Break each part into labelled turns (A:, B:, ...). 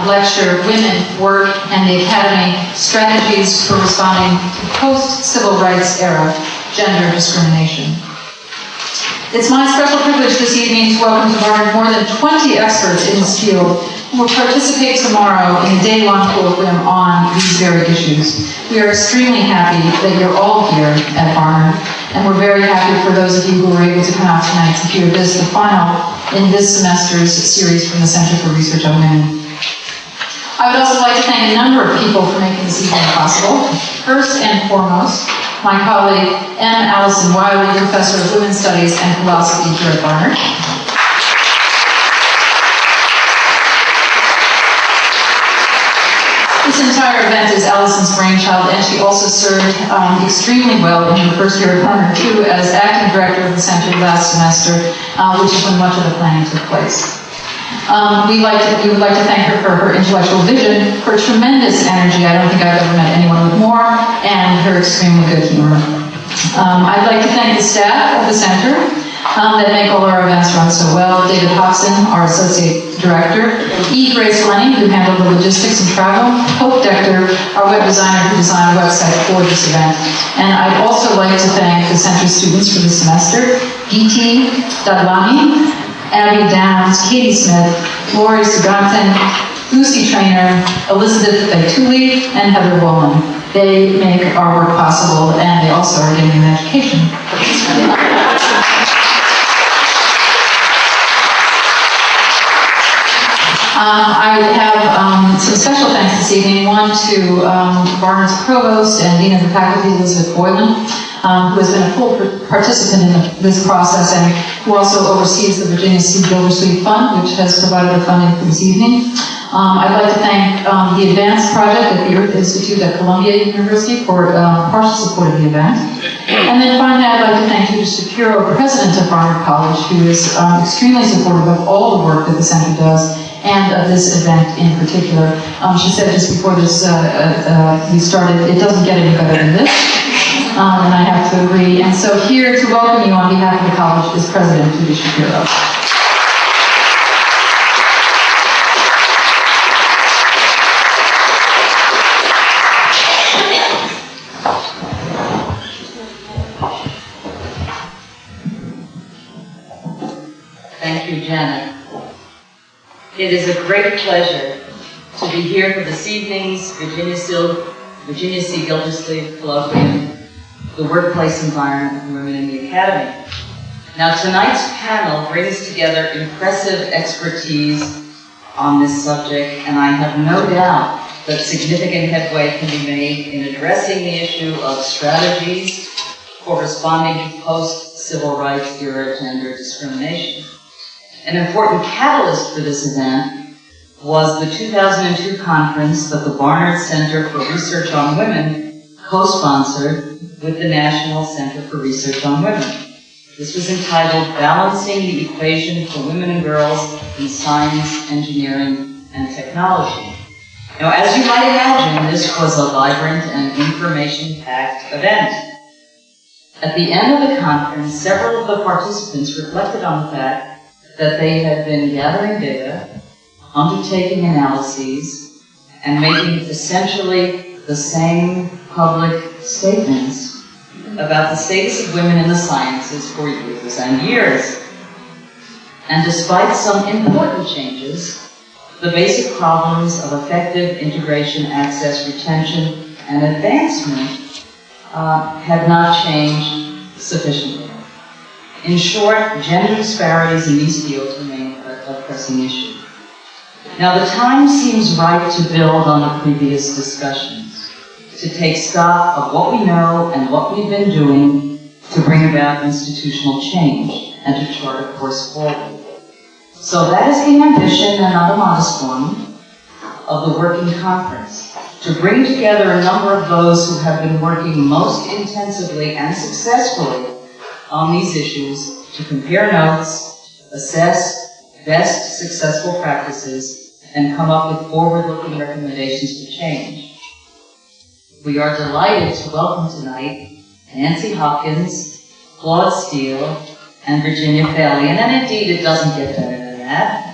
A: lecture, Women, Work, and the Academy, Strategies for Responding to Post-Civil Rights Era Gender Discrimination. It's my special privilege this evening to welcome to Barnard more than 20 experts in this field who will participate tomorrow in a day-long colloquium on these very issues. We are extremely happy that you're all here at Barnard, and we're very happy for those of you who were able to come out tonight to hear this, the final in this semester's series from the Center for Research on Women. I would also like to thank a number of people for making this evening possible. First and foremost, my colleague M. Allison Wiley, Professor of Women's Studies and Philosophy here at Barnard. This entire event is Allison's brainchild, and she also served extremely well in her first year at Barnard, too, as acting director of the center last semester, which is when much of the planning took place. We would like to thank her for her intellectual vision, her tremendous energy, I don't think I've ever met anyone with more, and her extremely good humor. I'd like to thank the staff of the center that make all our events run so well. David Hobson, our associate director, E. Grace Lenny, who handled the logistics and travel, Hope Dector, our web designer who designed a website for this event. And I'd also like to thank the center students for the semester, Geeti Dadlani, Abby Downs, Katie Smith, Lori Suganton, Lucy Trainer, Elizabeth Baituli, and Heather Wolin. They make our work possible, and they also are getting an education. I have some special thanks this evening. One to Barnard's Provost and Dean of the Faculty, Elizabeth Boylan, who has been a full participant in this process and who also oversees the Viginia Gildersleeve Fund, which has provided the funding for this evening. I'd like to thank the Advanced Project at the Earth Institute at Columbia University for partial support of the event. And then finally, I'd like to thank Judith Shapiro, President of Barnard College, who is extremely supportive of all the work that the center does and of this event in particular. She said just before this we started, it doesn't get any better than this. And I have to agree. And so here to welcome you on behalf of the college is President Judith Shapiro.
B: Thank you, Janet. It is a great pleasure to be here for this evening's Virginia C. Gildersleeve Colloquium, The Workplace Environment for Women in the Academy. Now, tonight's panel brings together impressive expertise on this subject, and I have no doubt that significant headway can be made in addressing the issue of strategies for responding to post-civil rights era gender discrimination. An important catalyst for this event was the 2002 conference that the Barnard Center for Research on Women co-sponsored with the National Center for Research on Women. This was entitled Balancing the Equation for Women and Girls in Science, Engineering, and Technology. Now, as you might imagine, this was a vibrant and information-packed event. At the end of the conference, several of the participants reflected on the fact that they had been gathering data, undertaking analyses, and making essentially the same public statements about the status of women in the sciences for years and years. And despite some important changes, the basic problems of effective integration, access, retention, and advancement had not changed sufficiently. In short, gender disparities in these fields remain a pressing issue. Now, the time seems right to build on the previous discussions, to take stock of what we know and what we've been doing to bring about institutional change and to chart a course forward. So that is the ambition, and not a modest one, of the working conference, to bring together a number of those who have been working most intensively and successfully on these issues, to compare notes, assess best successful practices, and come up with forward-looking recommendations for change. We are delighted to welcome tonight Nancy Hopkins, Claude Steele, and Virginia Valian, and indeed it doesn't get better than that.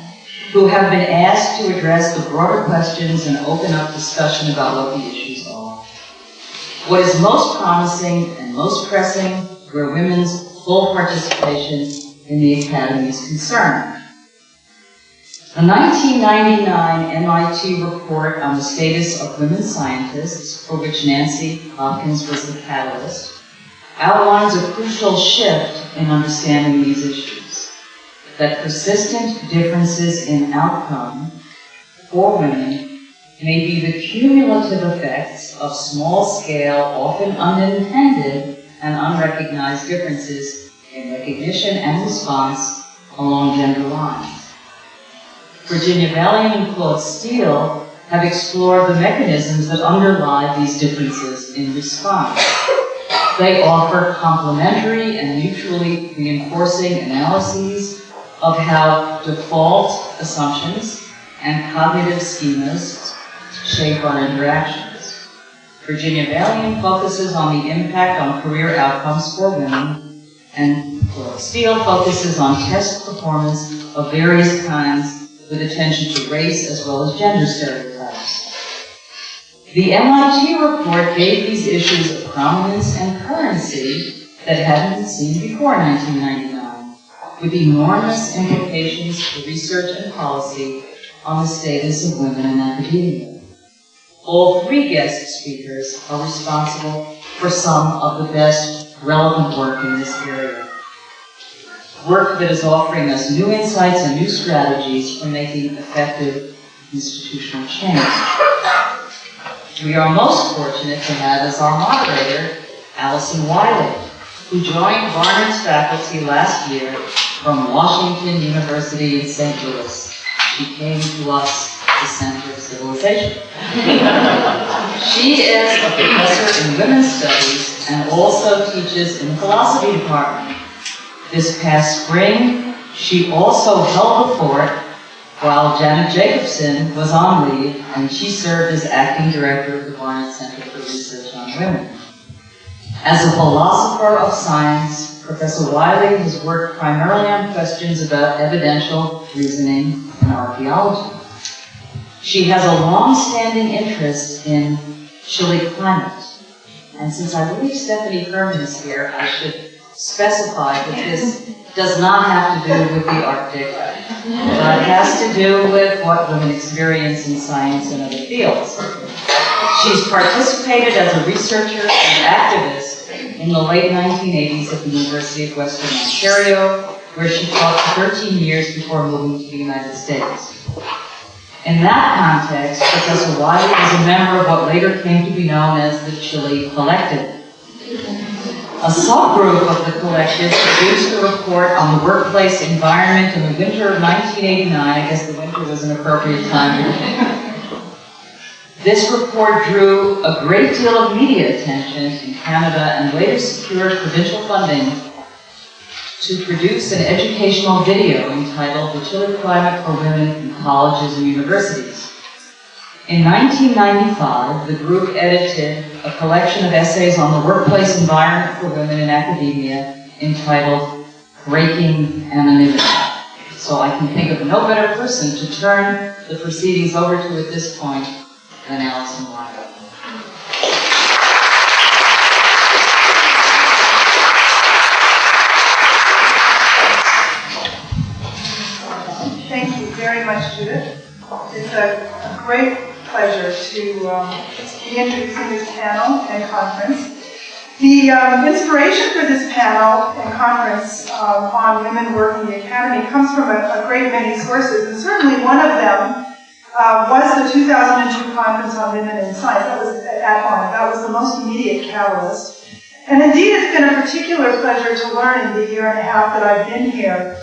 B: who have been asked to address the broader questions and open up discussion about what the issues are. What is most promising and most pressing where women's full participation in the Academy is concerned. The 1999 MIT report on the status of women scientists, for which Nancy Hopkins was the catalyst, outlines a crucial shift in understanding these issues, that persistent differences in outcome for women may be the cumulative effects of small-scale, often unintended and unrecognized differences in recognition and response along gender lines. Virginia Valian and Claude Steele have explored the mechanisms that underlie these differences in response. They offer complementary and mutually reinforcing analyses of how default assumptions and cognitive schemas shape our interactions. Virginia Valian focuses on the impact on career outcomes for women, and Claude Steele focuses on test performance of various kinds with attention to race as well as gender stereotypes. The MIT report gave these issues a prominence and currency that hadn't been seen before 1999, with enormous implications for research and policy on the status of women in academia. All three guest speakers are responsible for some of the best relevant work in this area. Work that is offering us new insights and new strategies for making effective institutional change. We are most fortunate to have as our moderator, Allison Wiley, who joined Barnard's faculty last year from Washington University in St. Louis. She came to us the center of civilization. She is a professor in women's studies and also teaches in the philosophy department. This past spring, she also held the fort while Janet Jacobson was on leave, and she served as acting director of the Barnard Center for Research on Women. As a philosopher of science, Professor Wiley has worked primarily on questions about evidential reasoning and archaeology. She has a long-standing interest in chilly climate. And since I believe Stephanie Furman is here, I should specify that this does not have to do with the Arctic, but has to do with what women experience in science and other fields. She's participated as a researcher and activist in the late 1980s at the University of Western Ontario, where she taught for 13 years before moving to the United States. In that context, Professor Wiley was a member of what later came to be known as the Chile Collective. A subgroup of the collective produced a report on the workplace environment in the winter of 1989. I guess the winter was an appropriate time. This report drew a great deal of media attention in Canada and later secured provincial funding to produce an educational video entitled The Chilly Climate for Women in Colleges and Universities. In 1995, the group edited a collection of essays on the workplace environment for women in academia entitled Breaking Anonymity. So I can think of no better person to turn the proceedings over to at this point than Allison Wiley.
C: Thank you very much, Judith. It's a great pleasure to be introducing this panel and conference. The inspiration for this panel and conference on women working in the Academy comes from a great many sources, and certainly one of them was the 2002 Conference on Women in Science. That was at Barnard. That was the most immediate catalyst. And indeed, it's been a particular pleasure to learn in the year and a half that I've been here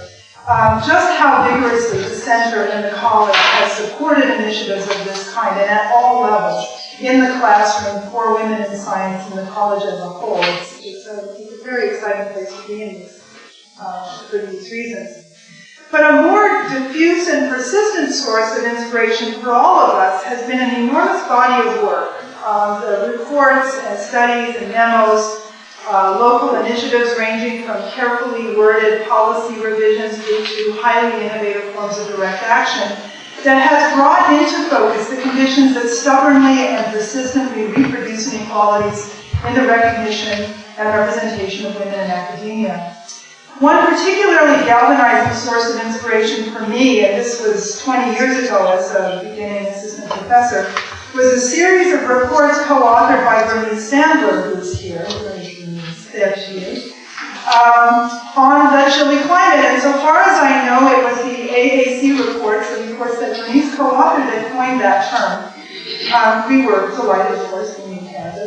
C: just how vigorously the Center and the College has supported initiatives of this kind and at all levels in the classroom for women in science and the college as a whole. It's a very exciting place to be in this, for these reasons. But a more diffuse and persistent source of inspiration for all of us has been an enormous body of work. The reports and studies and memos, local initiatives ranging from carefully worded policy revisions through to to highly innovative forms of direct action that has brought into focus the conditions that stubbornly and persistently reproduce inequalities in the recognition and representation of women in academia. One particularly galvanizing source of inspiration for me, and this was 20 years ago as a beginning assistant professor, was a series of reports co-authored by Bernice Sandler, who's here. There she is. On the Chile climate. And so far as I know, it was the AAC reports, the reports that Bernice co-authored, that coined that term. We were delighted, of course, when we had it.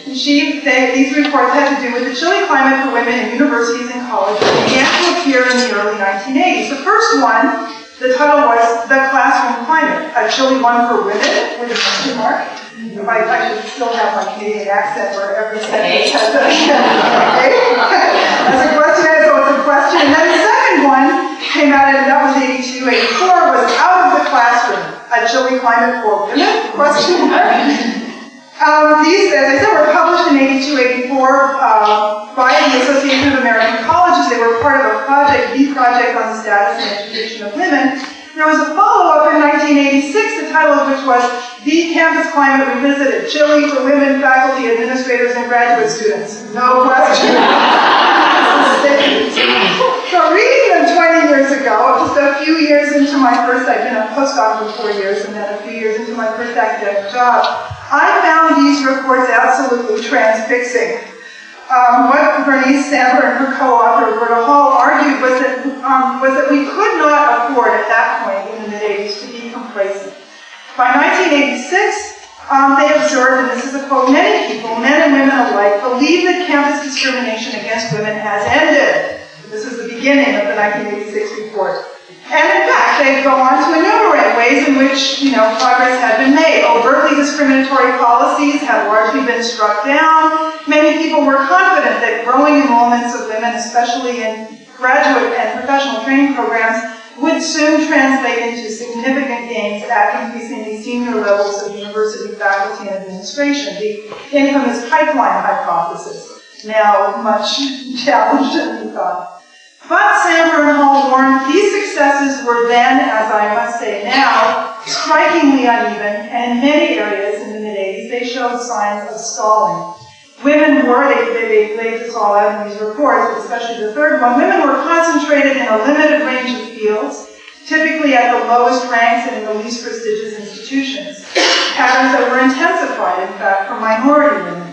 C: These reports had to do with the Chile climate for women in universities and colleges that began to appear in the early 1980s. The first one, the title was The Classroom Climate, a Chile one for women, with a question mark. I should still have my Canadian accent where every sentence has a as a question, so it's a question. And then the second one came out, and that was 82, 84, was Out of the Classroom, a Chile Climate for Women, question mark. These, as I said, were published in 82, 84 by the Association of American Colleges. They were part of a project, the Project on the Status and Education of Women. There was a follow-up in 1986, the title of which was The Campus Climate Revisited, Chile for Women, Faculty, Administrators, and Graduate Students. No question. So reading them 20 years ago, just a few years into my first, I've been a postdoc for 4 years, and then a few years into my first academic job, I found these reports absolutely transfixing. What Bernice Sandler and her co-author Roberta Hall argued was that we could not afford at that point in the mid-80s to be complacent. By 1986, they observed, and this is a quote, many people, men and women alike, believe that campus discrimination against women has ended. This is the beginning of the 1986 report. And in fact, they go on to enumerate ways in which, progress had been made. Overtly discriminatory policies had largely been struck down. Many people were confident that growing enrollments of women, especially in graduate and professional training programs, would soon translate into significant gains at increasingly senior levels of university faculty and administration, the infamous pipeline hypothesis, now much challenged and we thought. But Sandler and Hall warned these successes were then, as I must say now, strikingly uneven, and in many areas in the mid-80s they showed signs of stalling. Women were, they laid this all out in these reports, but especially the third one, women were concentrated in a limited range of fields, typically at the lowest ranks and in the least prestigious institutions. Patterns that were intensified, in fact, for minority women.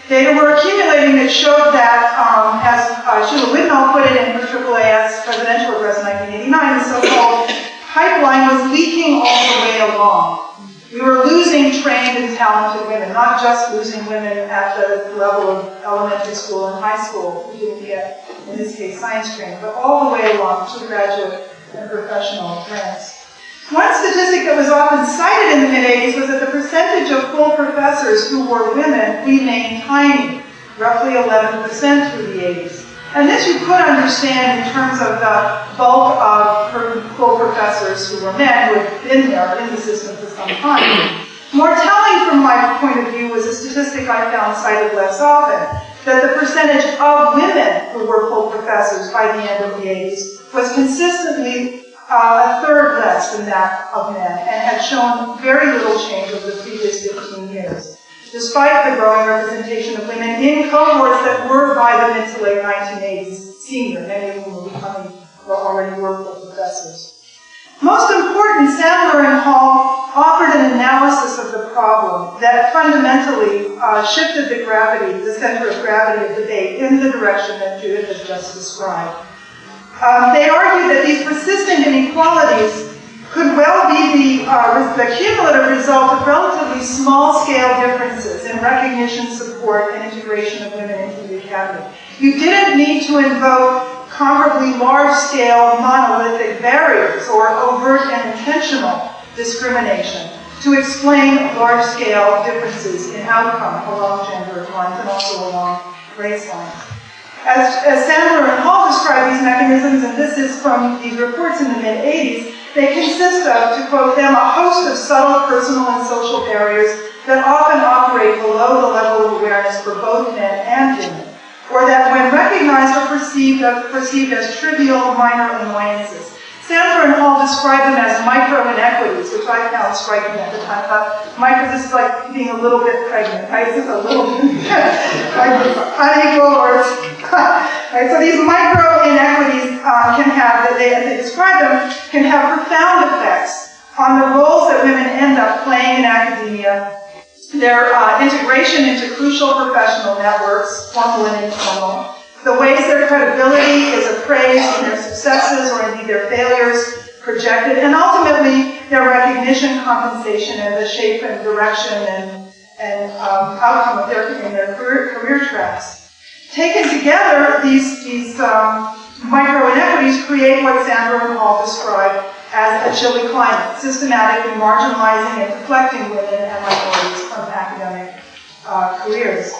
C: Data were accumulating that showed that, as Sheila Whitnall put it in her AAAS presidential address in 1989, the so-called pipeline was leaking all the way along. We were losing trained and talented women, not just losing women at the level of elementary school and high school who didn't get, in this case, science training, but all the way along to graduate and professional ranks. One statistic that was often cited in the mid-80s was that the percentage of full professors who were women remained tiny, roughly 11% through the 80s. And this you could understand in terms of the bulk of full professors who were men who had been there in the system for some time. More telling from my point of view was a statistic I found cited less often, that the percentage of women who were full professors by the end of the 80s was consistently a third less than that of men, and had shown very little change over the previous 15 years, despite the growing representation of women in cohorts that were by the mid to late 1980s senior, many of whom already were full professors. Most important, Sandler and Hall offered an analysis of the problem that fundamentally shifted the center of gravity of debate in the direction that Judith has just described. They argued that these persistent inequalities could well be the cumulative result of relatively small-scale differences in recognition, support, and integration of women into the academy. You didn't need to invoke comparably large-scale monolithic barriers or overt and intentional discrimination to explain large-scale differences in outcome along gender lines and also along race lines. As Sandler and Hall describe these mechanisms, and this is from these reports in the mid-80s, they consist of, to quote them, a host of subtle personal and social barriers that often operate below the level of awareness for both men and women. or that when recognized are perceived as trivial, minor annoyances. Sandler and Hall describe them as micro-inequities, which I found striking at the time. I thought, this is like being a little bit pregnant, right? It's just a little bit, like unequal or, right? So these micro-inequities can have, as they describe them, can have profound effects on the roles that women end up playing in academia, their integration into crucial professional networks, formal and informal, the ways their credibility is appraised and their successes or indeed their failures projected, and ultimately their recognition, compensation, and the shape and direction and outcome of their career tracks. Taken together, these micro-inequities create what Sandler and Hall describe as a chilly climate, systematically marginalizing and deflecting women and minorities from academic careers.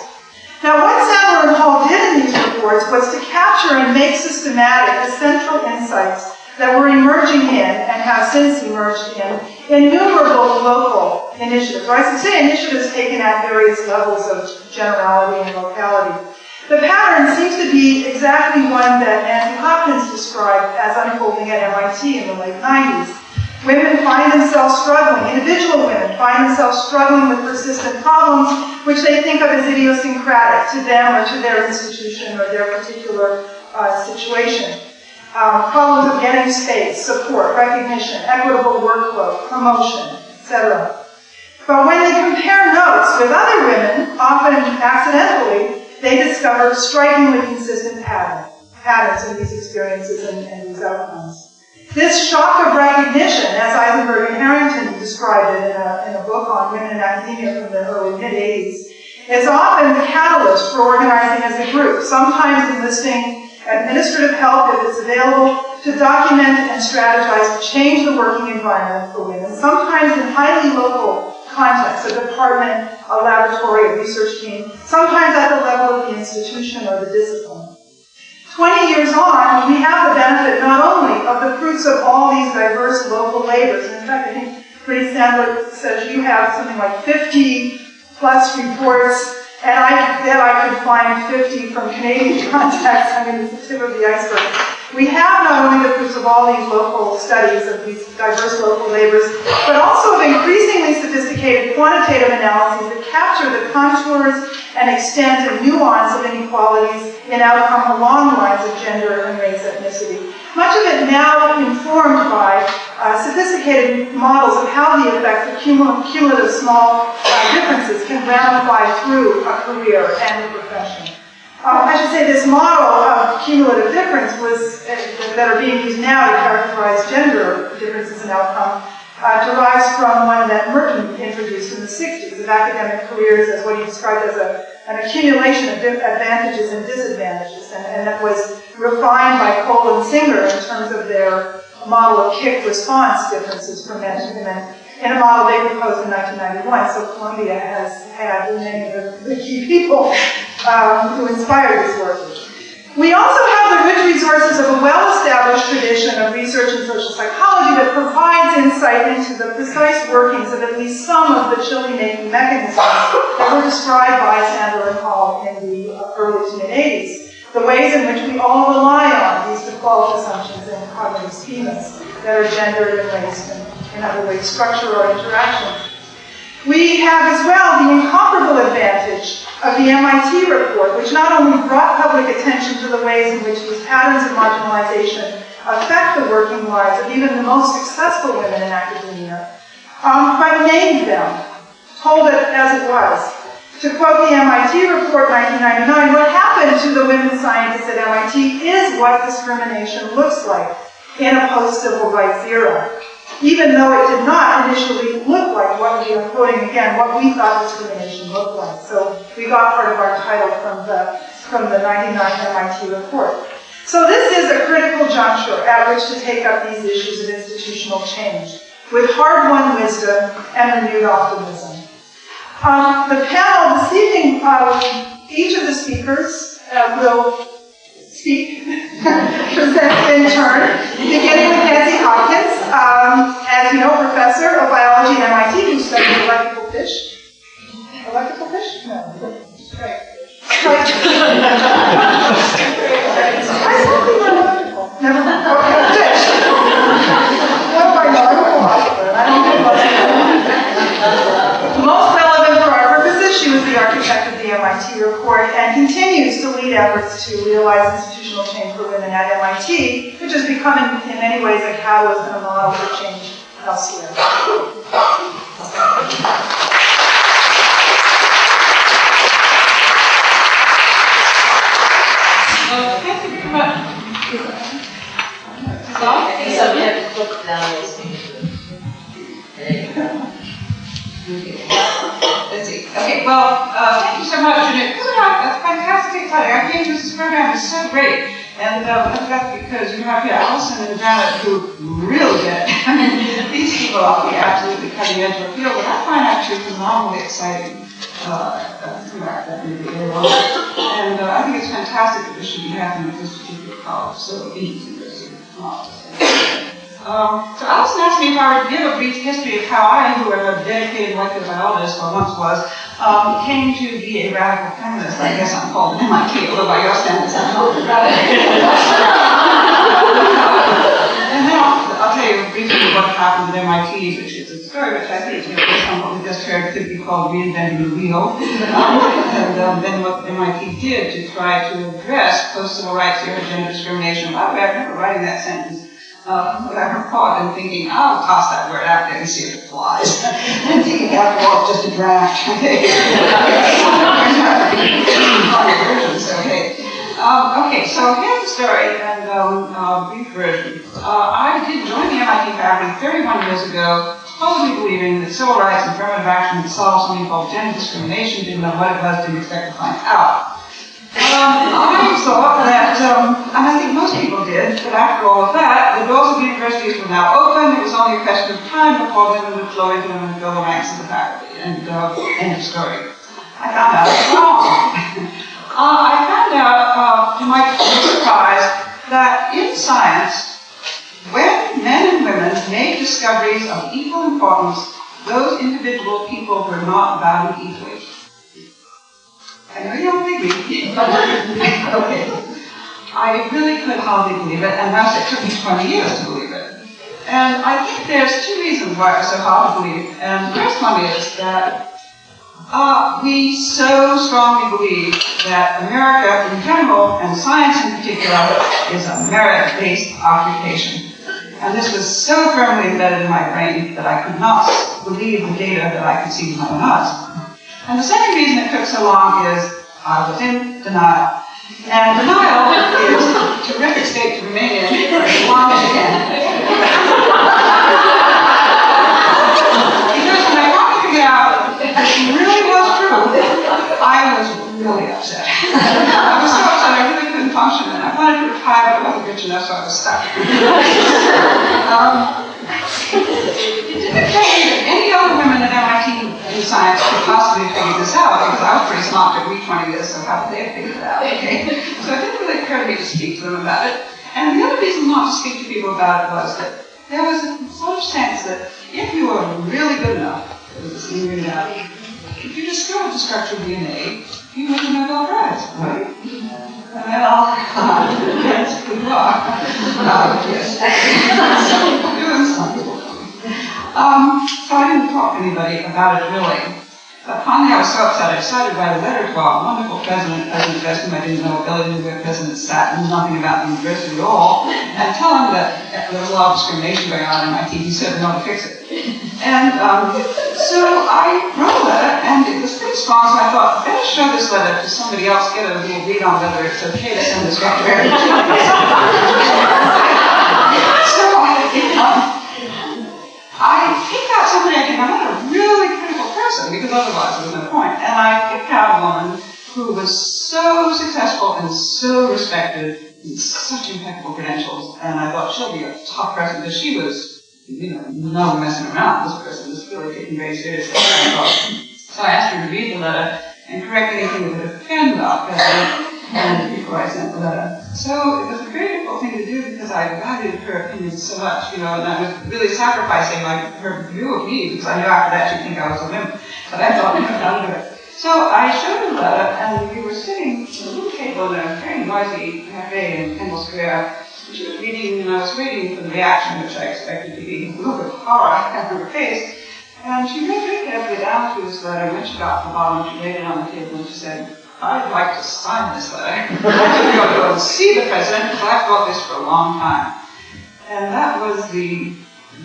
C: Now, what Sandler and Hall did in these reports was to capture and make systematic the central insights that were emerging in, and have since emerged in, innumerable local initiatives, or I should say initiatives taken at various levels of generality and locality. The pattern seems to be exactly one that Nancy Hopkins described as unfolding at MIT in the late 90s. Women find themselves struggling, individual women find themselves struggling with persistent problems which they think of as idiosyncratic to them or to their institution or their particular situation. Problems of getting space, support, recognition, equitable workflow, promotion, etc. But when they compare notes with other women, often accidentally, they discover strikingly consistent patterns in these experiences and these outcomes. This shock of recognition, as Eisenberg and Harrington described it in a book on women in academia from the early mid-80s, is often the catalyst for organizing as a group, sometimes enlisting administrative help if it's available, to document and strategize to change the working environment for women, sometimes in highly local contexts, a department, a laboratory, a research team, sometimes at the level of the institution or the discipline. 20 years on, we have the benefit not only of the fruits of all these diverse local labors, and in fact, I think Brittany Sandler says you have something like 50 plus reports, and I bet I could find 50 from Canadian contexts. I mean, it's the tip of the iceberg. We have not only the fruits of all these local studies of these diverse local labors, but also of increasingly sophisticated quantitative analyses that capture the contours and extent and nuance of inequalities in outcome along the lines of gender and race ethnicity. Much of it now informed by sophisticated models of how the effects of cumulative small differences can ramify through a career and a profession. I should say this model of cumulative difference that are being used now to characterize gender differences in outcome derives from one that Merton introduced in the 60s of academic careers as what he described as an accumulation of advantages and disadvantages, and that was refined by Cole and Singer in terms of their model of kick response differences for men and women in a model they proposed in 1991. So Columbia has had many of the key people who inspired this work. We also have the rich resources of a well-established tradition of research in social psychology that provides insight into the precise workings of at least some of the chilly-making mechanisms that were described by Sandler and Hall in the early to mid-80s. The ways in which we all rely on these default assumptions and cognitive schemas that are gendered and raced and in other ways structure our interaction. We have as well the incomparable advantage of the MIT report, which not only brought public attention to the ways in which these patterns of marginalization affect the working lives of even the most successful women in academia, but named them, told it as it was. To quote the MIT report 1999, what happened to the women scientists at MIT is what discrimination looks like in a post-civil rights era, even though it did not initially look like what we are quoting again, what we thought discrimination looked like. So we got part of our title from the 99 MIT report. So this is a critical juncture at which to take up these issues of institutional change with hard-won wisdom and renewed optimism. The panel this evening, each of the speakers will speak, present in turn, beginning with Nancy Hopkins, as you know, professor of biology at MIT, who studied electrical fish. Electrical fish? No. Right. women at MIT, which has become in many ways a catalyst and a model for change elsewhere.
A: Thank you very much.
B: So we have to click down those things. There you go.
A: Let's see. Okay, well, thank you so much. And it really that's fantastic. I think this program is so great. And that's because you have here Allison and Janet who really get it. I mean, these people are absolutely cutting edge of the field, but I find actually phenomenally exciting. And I think it's fantastic that this should be happening at this particular college, so University of Technology. So Allison asked me if I would give a brief history of how I, who am a dedicated molecular biologist, or once was, came to be a radical feminist. I guess I'm called an MIT, although by your standards I'm not radical. And then I'll tell you briefly what happened at MIT, which is a story which I think, based on what we just heard, could be called reinventing the wheel. And then what MIT did to try to address post-civil rights era gender discrimination. By the way, I remember writing that sentence. I recall and thinking, I'll toss that word out there and see if it flies. And thinking, after all, it's just a draft. Okay, so here's the story and brief version. I did join the MIT faculty 31 years ago, totally believing that civil rights and affirmative action would solve something called gender discrimination, didn't know what it was, didn't expect to find out. I thought that, and I think most people did, that after all of that, the doors of the universities were now open. It was only a question of time before women would flow into them and fill the ranks of the faculty. And end of story. I found out it was wrong. I found out, to my surprise, that in science, when men and women made discoveries of equal importance, those individual people were not valued equally. I know you don't believe me, but okay. I really could hardly believe it, and thus it took me 20 years to believe it. And I think there's two reasons why it was so hard to believe. And the first one is that we so strongly believe that America in general, and science in particular, is a merit-based occupation. And this was so firmly embedded in my brain that I could not believe the data that I could see with my own eyes. And the second reason it took so long is I was in denial. And denial is a terrific state to remain in for as long as you can. Because when I finally figured out that it really was true, I was really upset. I was so upset I really couldn't function, and I wanted to retire, but I wasn't rich enough, so I was stuck. It didn't occur to me that any other women at MIT in science could possibly figure this out, because I was pretty smart to read 20 years, so how would they have figured it out, okay? So it didn't really occur to me to speak to them about it. And the other reason not to speak to people about it was that there was a sort of sense that if you were really good enough, there was this thing in reality, if you discovered the structure of DNA, you win the Nobel Prize, right? Well, yes, you are. Yes. Doing something. So I didn't talk to anybody about it really. But finally I was so upset I decided to write a letter to our wonderful president, President West, whom I didn't know, Billy knew where President sat, knew nothing about the university at all, and tell him that there was a lot of discrimination going on at MIT. He certainly wanted to fix it. And so I wrote a letter, and it was pretty strong, so I thought, better show this letter to somebody else, get a little read on whether it's okay to send this back to everybody. So I picked out somebody I didn't know, not a really critical person, because otherwise there was no point. And I picked out a woman who was so successful and so respected, and such impeccable credentials, and I thought she'll be a tough person, because she was, no messing around. This person was really taken very seriously. So I asked her to read the letter and correct anything that would offend our president, and before I sent the letter. So it was a very difficult thing to do because I valued her opinion so much, and I was really sacrificing her view of me, because I knew after that she'd think I was a wimp. But I thought, I'll do it. So I showed her the letter, and we were sitting at a little table in a very noisy cafe in Kendall Square. She was reading, and I was waiting for the reaction, which I expected to be a little bit of horror on her face. And she read very carefully down through this letter, and when she got to the bottom, she laid it on the table and she said,
D: I'd like to sign this letter. I'm going to go and see the president because I've thought this for a long time. And that was the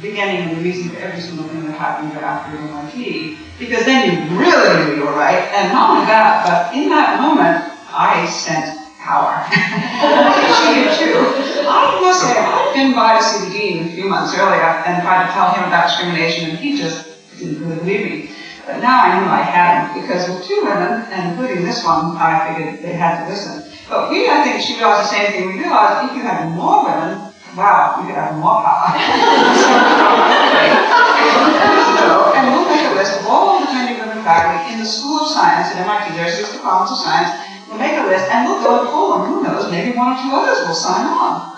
D: beginning and the reason for every single thing that happened after MIT, because then you really knew you were right. And not only that, but in that moment, I sensed power. She did too. I must say, I'd been by to see the dean a few months earlier and tried to tell him about discrimination, and he just didn't really believe me. But now I knew I hadn't, because with two women, and including this one, I figured they had to listen. But I think she realized the same thing. We realized if you had more women, wow, you could have more power. And we'll make a list of all the attending women faculty in the School of Science at MIT. There are 6 departments of science. We'll make a list, and we'll go and poll them. Who knows, maybe 1 or 2 others will sign on.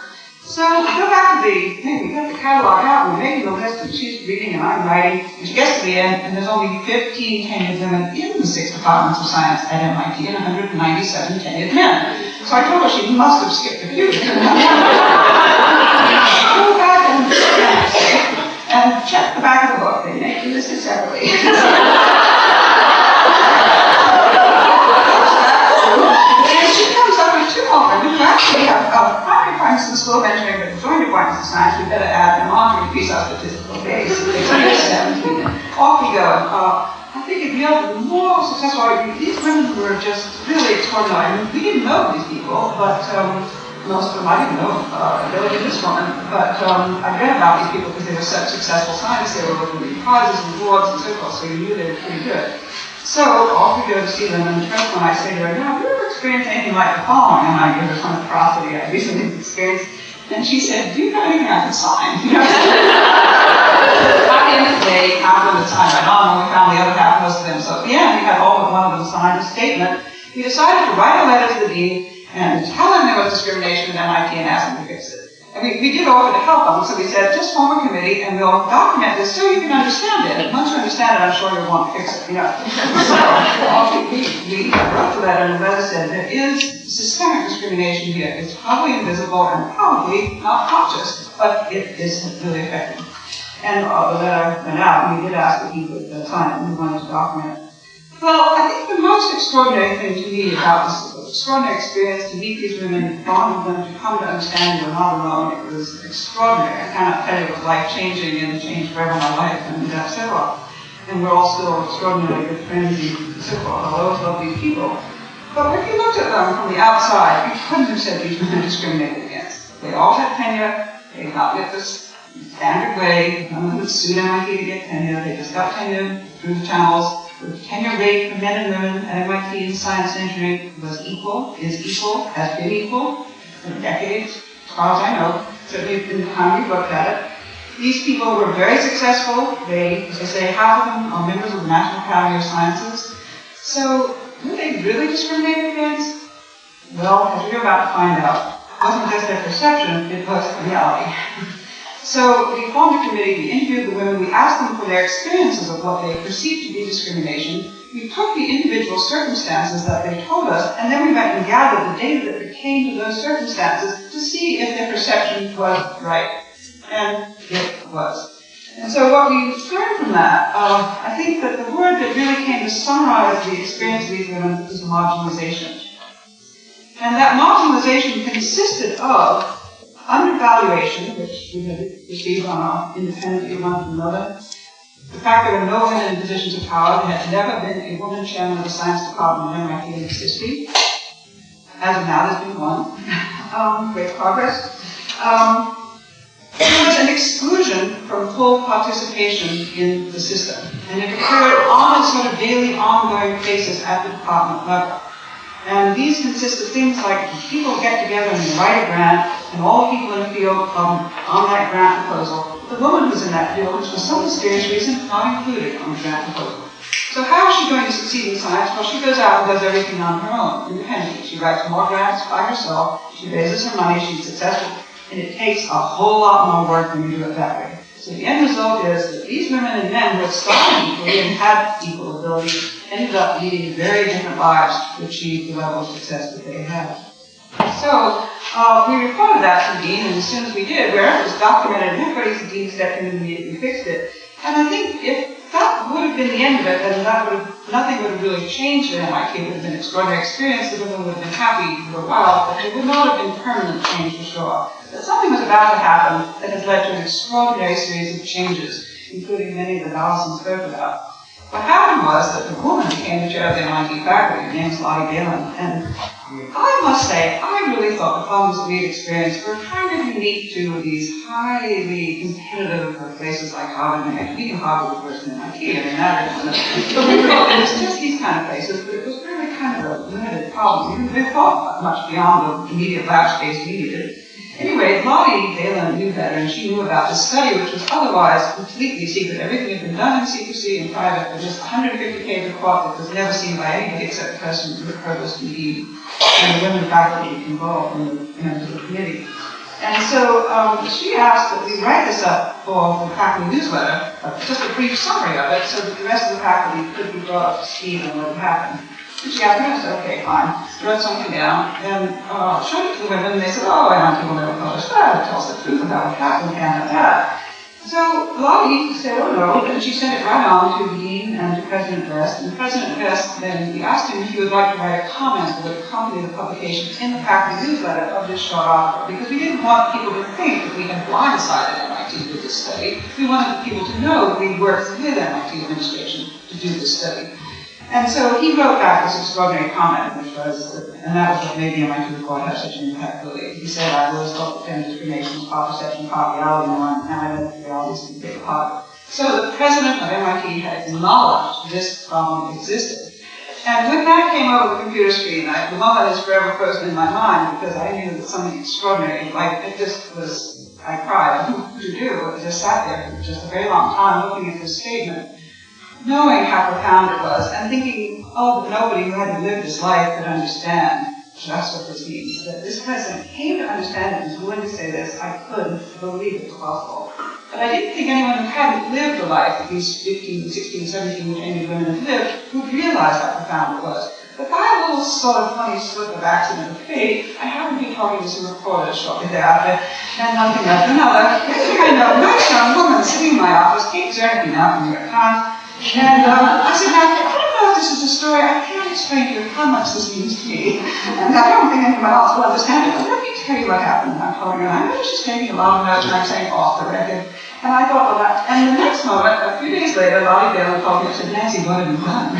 D: So we go back to we got the catalog out, and we're making the list, and she's reading and I'm writing, and she gets to the end, and there's only 15 tenured women in the 6 departments of science at MIT and 197 tenured men. So I told her she must have skipped a few. Go back and check the back of the book. They make you listed separately. We actually have primary appointments in the School of Engineering, but joint appointments in science, we better add them on to increase our statistical base. Off we go. I think if we are more successful, these women were just really extraordinary. I mean, we didn't know these people, but most of them I didn't know. Really, this woman, but I read about these people because they were such successful scientists. They were winning prizes and awards and so forth, so you knew they were pretty good. So off we go to see them, and the first one I say to her, now, have you ever experienced anything like the following? And I give her some atrocity I recently experienced. And she said, do you have anything I can sign? By the end of the day, half of them signed right on, and we found the other half, most of them. So at the end, we had all but one of them sign a statement. We decided to write a letter to the dean and tell them there was discrimination at MIT and ask them to fix it. And we did offer to help them, so we said, just form a committee and we'll document this so you can understand it. And once you understand it, I'm sure you'll want to fix it, So we wrote the letter, and the letter said, there is systemic discrimination here. It's probably invisible and probably not conscious, but it is really effective. And the letter went out, and we did ask that he would sign it, and we wanted to document it. Well, I think the most extraordinary thing to me about this extraordinary experience to meet these women, bond with them, to come to understand we're not alone, it was extraordinary. I cannot tell you it was life-changing and changed forever my life and so on. And we're all still extraordinarily good friends and so forth. I always love these people. But if you looked at them from the outside, you couldn't have said these women discriminated against. They all had tenure. They got with this standard way. No one would sue MIT to get tenure. They just got tenure through the channels. The tenure rate for men and women at MIT in science and engineering was equal, is equal, has been equal for decades, as far as I know, certainly in the time we've looked at it. These people were very successful. They, as I say, half of them are members of the National Academy of Sciences. So, were they really discriminated against? Well, as we're about to find out, it wasn't just their perception, it was reality. So we formed a committee, we interviewed the women, we asked them for their experiences of what they perceived to be discrimination. We took the individual circumstances that they told us, and then we went and gathered the data that pertained to those circumstances to see if their perception was right. And it was. And so what we learned from that, I think that the word that really came to summarize the experience of these women is marginalization. And that marginalization consisted of undervaluation, which we had received on our independently one from another. The fact there were no women in positions of power. There had never been a woman chairman of the science department at MIT in its history. As of now, there's been one. Great progress. There was an exclusion from full participation in the system. And it occurred on a sort of daily, ongoing basis at the department level. And these consist of things like people get together and they write a grant, and all the people in the field on that grant proposal. The woman who's in that field, which for some mysterious reason, not included on the grant proposal. So how is she going to succeed in science? Well, she goes out and does everything on her own, independently. She writes more grants by herself, she raises her money, she's successful, and it takes a whole lot more work when you do it that way. So the end result is that these women and men who had started equally and had equal ability ended up leading very different lives to achieve the level of success that they had. So we reported that to the dean, and as soon as we did, wherever it was documented, everybody's the dean stepped in and immediately fixed it. And I think if that would have been the end of it, then that would have nothing would have really changed at MIT. It would have been an extraordinary experience. The women would have been happy for a while, but there would not have been permanent change for sure. But something was about to happen that has led to an extraordinary series of changes, including many that Allison spoke about. What happened was that the woman became the chair of the MIT faculty. Her name is Claude Steele, and I must say, I really thought the problems we'd experienced were kind of unique to these highly competitive places like Harvard and MIT. Even Harvard was worse than MIT. I mean, that is but we thought it was just these kind of places, but it was really kind of a limited problem. We thought much beyond the immediate lab space we needed. Anyway, Claude Steele knew better, and she knew about this study, which was otherwise completely secret. Everything had been done in secrecy and private, with just 150-page report that was never seen by anybody except the president, the provost, and the women faculty involved in the committee. And so she asked that we write this up for the faculty newsletter, just a brief summary of it, so that the rest of the faculty could be brought up to speed on what had happened. And she asked me, I said, okay, fine. Wrote something down, and showed it to the women, and they said, oh, MIT will never publish that. It tells the truth about what happened, and that. So Lottie said, oh no, and she sent it right on to the dean and to President Vest. And President Vest then, we asked him if he would like to write a comment that would accompany the publication in the faculty newsletter of this short article, because we didn't want people to think that we had blindsided MIT with this study. We wanted people to know that we worked with MIT administration to do this study. And so he wrote back this extraordinary comment, which was, and that was what made the MIT report have such an impact, really. He said, I always thought that gender discrimination was part perception, part reality, and I know that reality is a big part. So the president of MIT had acknowledged this problem existed. And when that came over the computer screen, the moment is forever frozen in my mind, because I knew that something extraordinary, like it just was, I cried. Who to do? I just sat there for just a very long time looking at this statement, knowing how profound it was, and thinking, oh, that nobody who hadn't lived this life could understand just what this means. That this president came to understand it and was willing to say this, I couldn't believe it was possible. But I didn't think anyone who hadn't lived the life that these 15, 16, 17 Chinese women had lived would realize how profound it was. But by a little sort of funny slip of accident of fate, I happened to be talking to some reporters shortly thereafter, and nothing after another. Next thing I know, a nice young woman sitting in my office, Kate Zernick now from New York Times, and I said, now, I don't know if this is a story, I can't explain to you how much this means to me, and I don't think anyone else will understand it, but let me tell you what happened. I'm telling her, I know she's taking a lot of notes, and I'm saying off the record, and I thought, well, that, and the next moment, a few days later, Lottie Steele called me and said, Nancy, what have you done?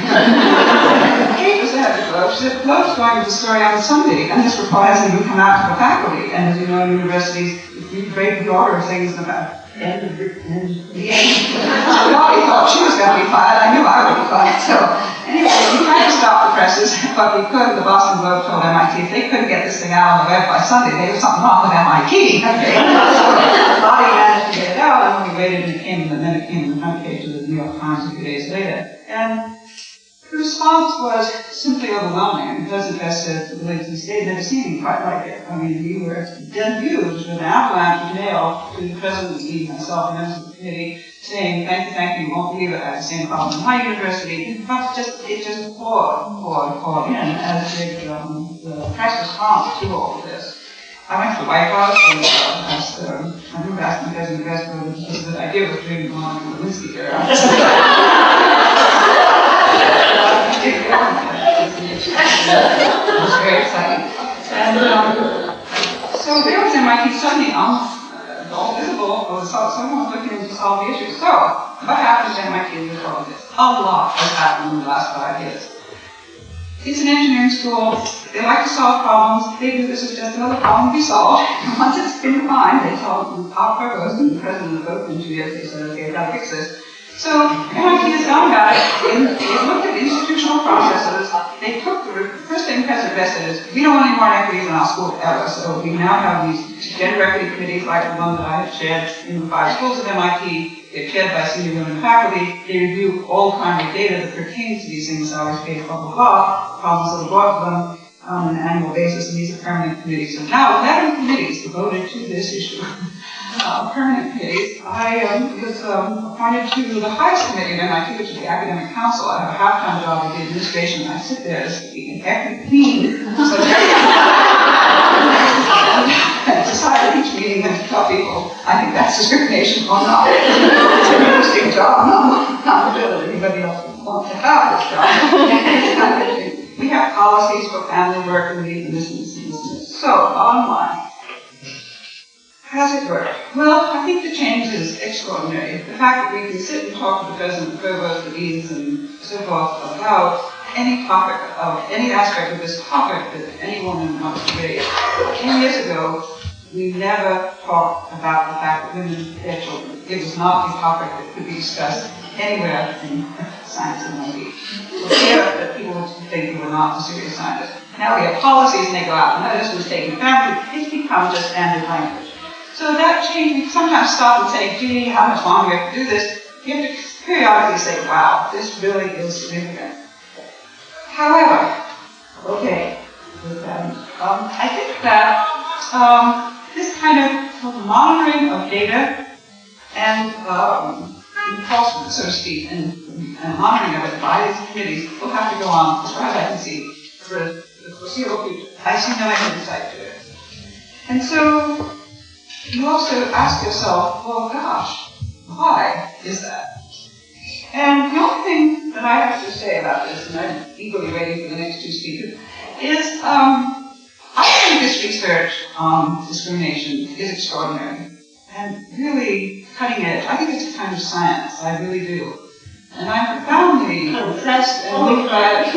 D: Kate was there at the Globe. She said, Globe's going with the story on Sunday, and this report hasn't even come out to the faculty, and as you know, in universities, you break the order of things about end of the end. So Lottie thought she was going to be fired. I knew I would be fired. So anyway, we tried to stop the presses, but we couldn't. The Boston Globe told MIT if they couldn't get this thing out on the web by Sunday, there was something wrong with MIT. Okay. So Lottie managed to get it out, and we waited, and then it came in the front page of the New York Times a few days later. And the response was simply overwhelming. President Vest said to the ladies in the state, never seen anything quite like it. I mean, we were denuded with an avalanche of mail to the president, me, myself, and members of the committee, saying, thank you, won't believe it, I had the same problem in my university. It just poured in as did the press response to all of this. I went to the White House and I remember asking President Vest whether it was a good idea was doing the one in the Lewinsky era. It was very exciting. And so there was MIT suddenly all visible, or someone was looking to solve the issue. So, what happened to MIT with all of this? A lot has happened in the last 5 years. It's an engineering school. They like to solve problems. They do this as just another problem to be solved. And once it's been defined, they told our provost and the president of both in 2 years, they said, okay, we've got to fix this. So MIT has gone about it. They looked at institutional processes. They took the first thing President Vest said is, we don't want any more inequities in our school ever. So we now have these gender equity committees like the one that I have chaired in the 5 schools at MIT. They're chaired by senior women faculty. They review all kinds of data that pertains to these things, salaries paid, blah, blah, blah, problems that are brought to them on an annual basis, and these are permanent committees. And now 11 committees devoted to this issue. Permanent committees. I was appointed to the highest committee at MIT, which is the Academic Council. I have a half-time job with the administration, and I sit there as the active clean. So and decide at each meeting when to tell people, I think that's discrimination or not. It's an interesting job, not really anybody else. want to have this job. We have policies for family work and leave and this and this and this and this. So, bottom line, how's it work? Well, I think the change is extraordinary. The fact that we can sit and talk to the president, the provost, the deans, and so forth about any topic, of any aspect of this topic that any woman wants to raise. 10 years ago, we never talked about the fact that women bear children. It was not a topic that could be discussed anywhere in science and R&D. For fear that people would think we were not a serious scientist. Now we have policies and they go out, no, this was taken family. It's become just standard language. So that change, we sometimes stop and say, gee, how much longer do we have to do this? You have to periodically say, wow, this really is significant. However, okay, I think that this kind of monitoring of data and enforcement, so to speak, and monitoring of it by these committees will have to go on, as far as I can see, for the foreseeable future. I see no end in sight to it. And so you also ask yourself, well, gosh, why is that? And the only thing that I have to say about this, and I'm eagerly waiting for the next two speakers, is I think this research on discrimination is extraordinary and really cutting edge. I think it's a kind of science, I really do. And I'm profoundly impressed and moved by it.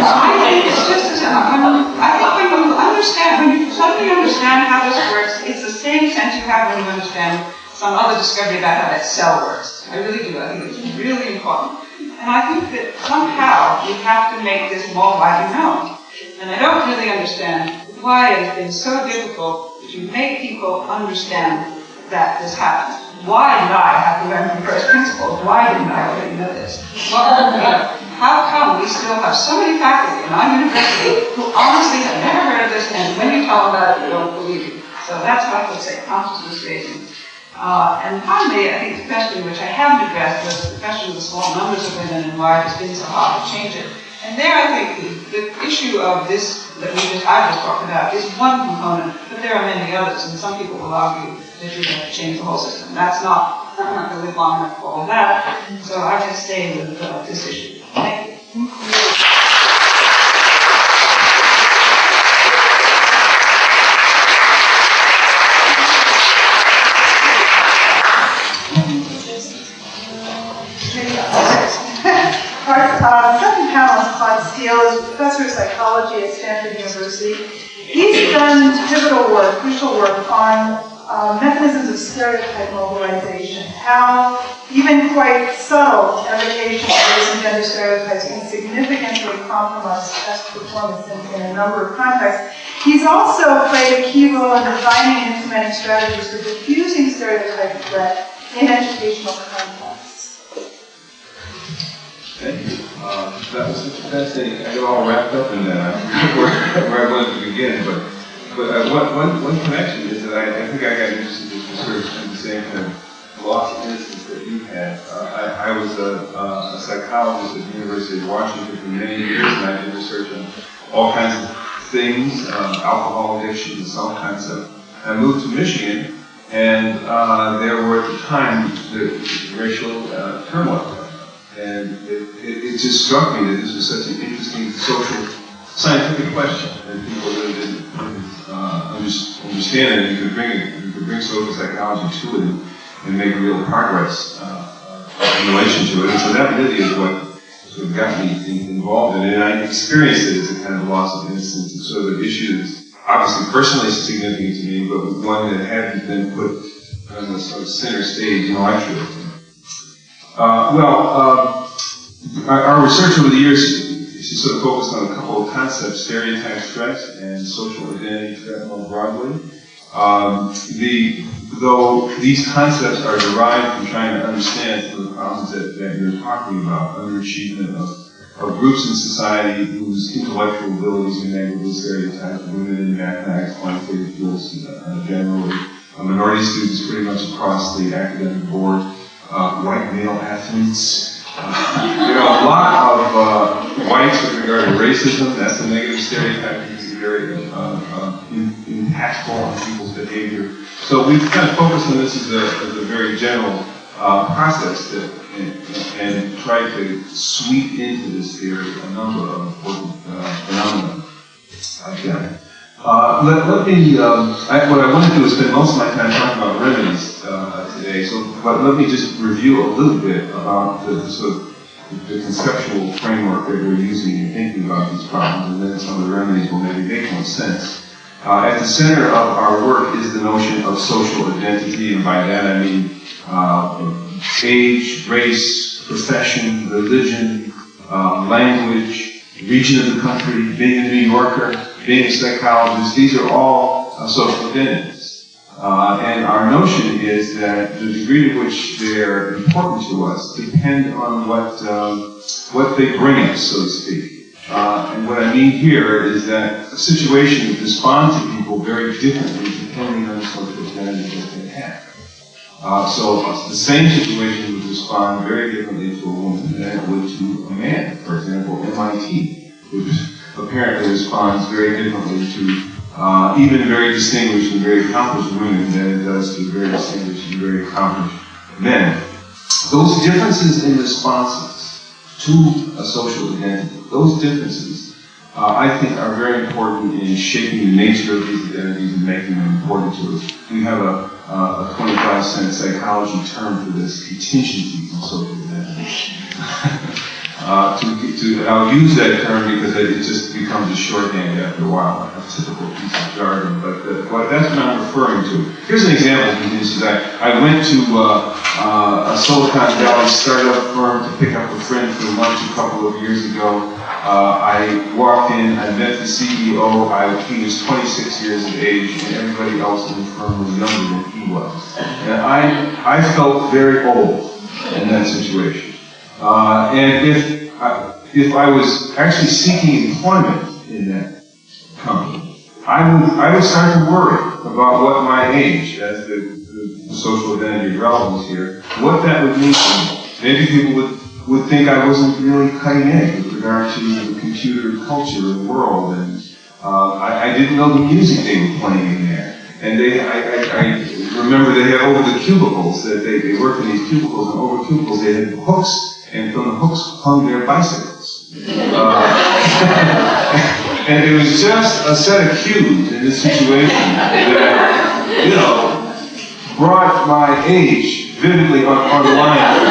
D: I think it's just as, I think when you understand, when you suddenly understand how this works, it's the same sense you have when you understand some other discovery about how that cell works. I really do. I think it's really important. And I think that somehow we have to make this more widely known. And I don't really understand why it has been so difficult to make people understand that this happens. Why did I have to learn from first principles? Why didn't I already know this? Well, how come we still have so many faculty in our university who honestly have never heard of this, and when you tell them about it, they don't believe you? So that's what I would say, consciousness raising. And finally, I think the question which I haven't addressed was the question of the small numbers of women and why it's been so hard to change it. And there I think the issue of this that I've just talked about is one component, but there are many others, and some people will argue that you have to change the whole system. That's not, I'm not going to live long enough for all that, so I just stay with this issue. Thank you.
C: Our second panelist, Claude Steele, is a professor of psychology at Stanford University. He's done pivotal work, crucial work on mechanisms of stereotype mobilization, how even quite subtle evocation of race and gender stereotypes can significantly compromise test performance in a number of contexts. He's also played a key role in defining and implementing strategies for diffusing stereotype threat in educational contexts.
E: Thank you. That was such a fascinating. I got all wrapped up in that. where I wanted to begin, but one connection is that I think I got interested in this research in the same kind of loss of innocence that you had. I was a psychologist at the University of Washington for many years, and I did research on all kinds of things, alcohol addiction and some concept. I moved to Michigan, and there were at the time the racial turmoil. And it just struck me that this was such an interesting social, scientific question, and people really didn't understand it. You could bring social psychology to it and make real progress in relation to it. And so that really is what sort of got me involved in it. And I experienced it as a kind of loss of innocence and sort of an issue that's obviously personally significant to me, but one that hadn't been put on the sort of center stage intellectually. Our research over the years is sort of focused on a couple of concepts: stereotype threat and social identity threat more broadly. Though these concepts are derived from trying to understand some of the problems that you're talking about, underachievement of groups in society whose intellectual abilities are negatively stereotyped, women in mathematics, quantitative fields generally, minority students pretty much across the academic board, white male athletes. A lot of whites with regard to racism. That's a negative stereotype. It's very impactful on people's behavior. So we've kind of focused on this as a very general process that and tried to sweep into this theory a number of important phenomena. Again, let me. What I want to do is spend most of my time talking about remedies today. But let me just review a little bit about the sort of the conceptual framework that we're using in thinking about these problems, and then some of the remedies will maybe make more sense. At the center of our work is the notion of social identity, and by that I mean age, race, profession, religion, language, region of the country, being a New Yorker, being a psychologist. These are all social identities. And our notion is that the degree to which they're important to us depend on what they bring us, so to speak. And what I mean here is that situations respond to people very differently depending on the social identity that they have. So the same situation would respond very differently to a woman than it would to a man. For example, MIT, which apparently responds very differently to even very distinguished and very accomplished women than it does to very distinguished and very accomplished men. Those differences in responses to a social identity, those differences, I think are very important in shaping the nature of these identities and making them important to us. We have a 25-cent psychology term for this, contingencies in social identity. I'll use that term because it just becomes a shorthand after a while, a typical piece of jargon, but that's what I'm referring to. Here's an example of contingencies. I went to a Silicon Valley startup firm to pick up a friend for lunch a couple of years ago. I walked in, I met the CEO, he was 26 years of age, and everybody else in the firm was younger than he was. And I felt very old in that situation. And if I was actually seeking employment in that company, I would start to worry about what my age, as the social identity relevance here, what that would mean for me. Maybe people would think I wasn't really cutting edge with regard to the computer culture of the world, and I didn't know the music they were playing in there. And I remember they had over the cubicles, that they worked in these cubicles, and over cubicles they had hooks, and from the hooks hung their bicycles. And it was just a set of cues in this situation that, brought my age vividly on the line.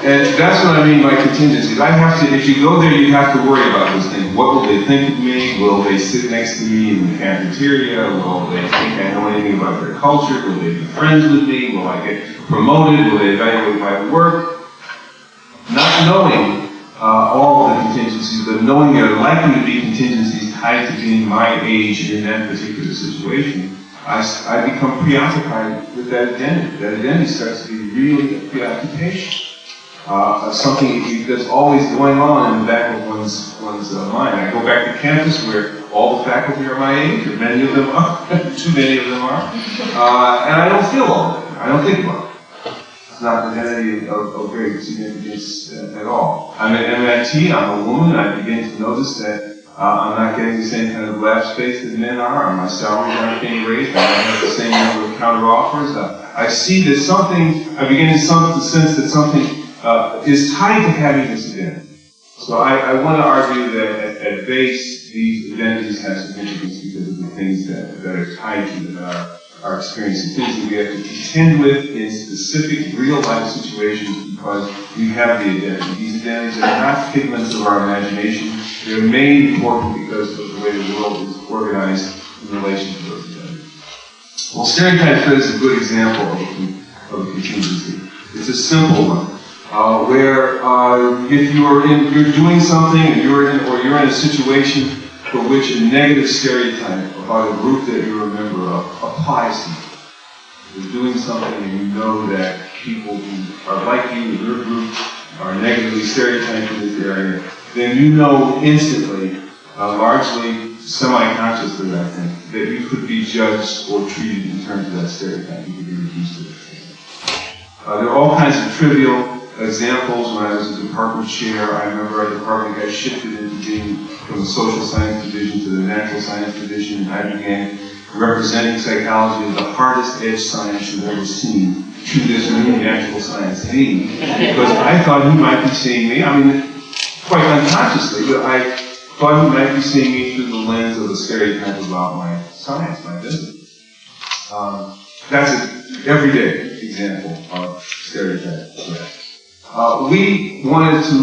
E: And that's what I mean by contingencies. If you go there, you have to worry about those things. What will they think of me? Will they sit next to me in the cafeteria? Will they think I know anything about their culture? Will they be friends with me? Will I get promoted? Will they evaluate my work? Not knowing all of the contingencies, but knowing there are likely to be contingencies tied to being my age in that particular situation, I become preoccupied with that identity. That identity starts to be really a preoccupation. Something that's always going on in the back of one's mind. I go back to campus where all the faculty are my age, or many of them are, too many of them are, and I don't feel all that. I don't think about it. It's not an identity of great significance at all. I'm at MIT, I'm a woman, I begin to notice that I'm not getting the same kind of lab space that men are, my salaries aren't being raised, I don't have the same number of counter offers. I see that I begin to sense that something is tied to having this identity. So I want to argue that at base, these identities have significance because of the things that are tied to them, our experience, the things that we have to contend with in specific real-life situations because we have the identity. These identities are not figments of our imagination. They're made important because of the way the world is organized in relation to those identities. Well, stereotype is a good example of a contingency. It's a simple one. Where if you're doing something and you're in a situation for which a negative stereotype about a group that you're a member of applies to you. You're doing something and you know that people who are like you in your group are negatively stereotyped in this area, then you know instantly, largely semi-consciously, I think, that you could be judged or treated in terms of that stereotype. You could be reduced to that. There are all kinds of trivial examples. When I was a department chair, I remember our department got shifted into being from the social science division to the natural science division, and I began representing psychology as the hardest edge science you've ever seen to this new natural science dean, because I thought he might be seeing me, I mean, quite unconsciously, but I thought he might be seeing me through the lens of a stereotype about my science, my business. That's an everyday example of stereotype. We wanted to,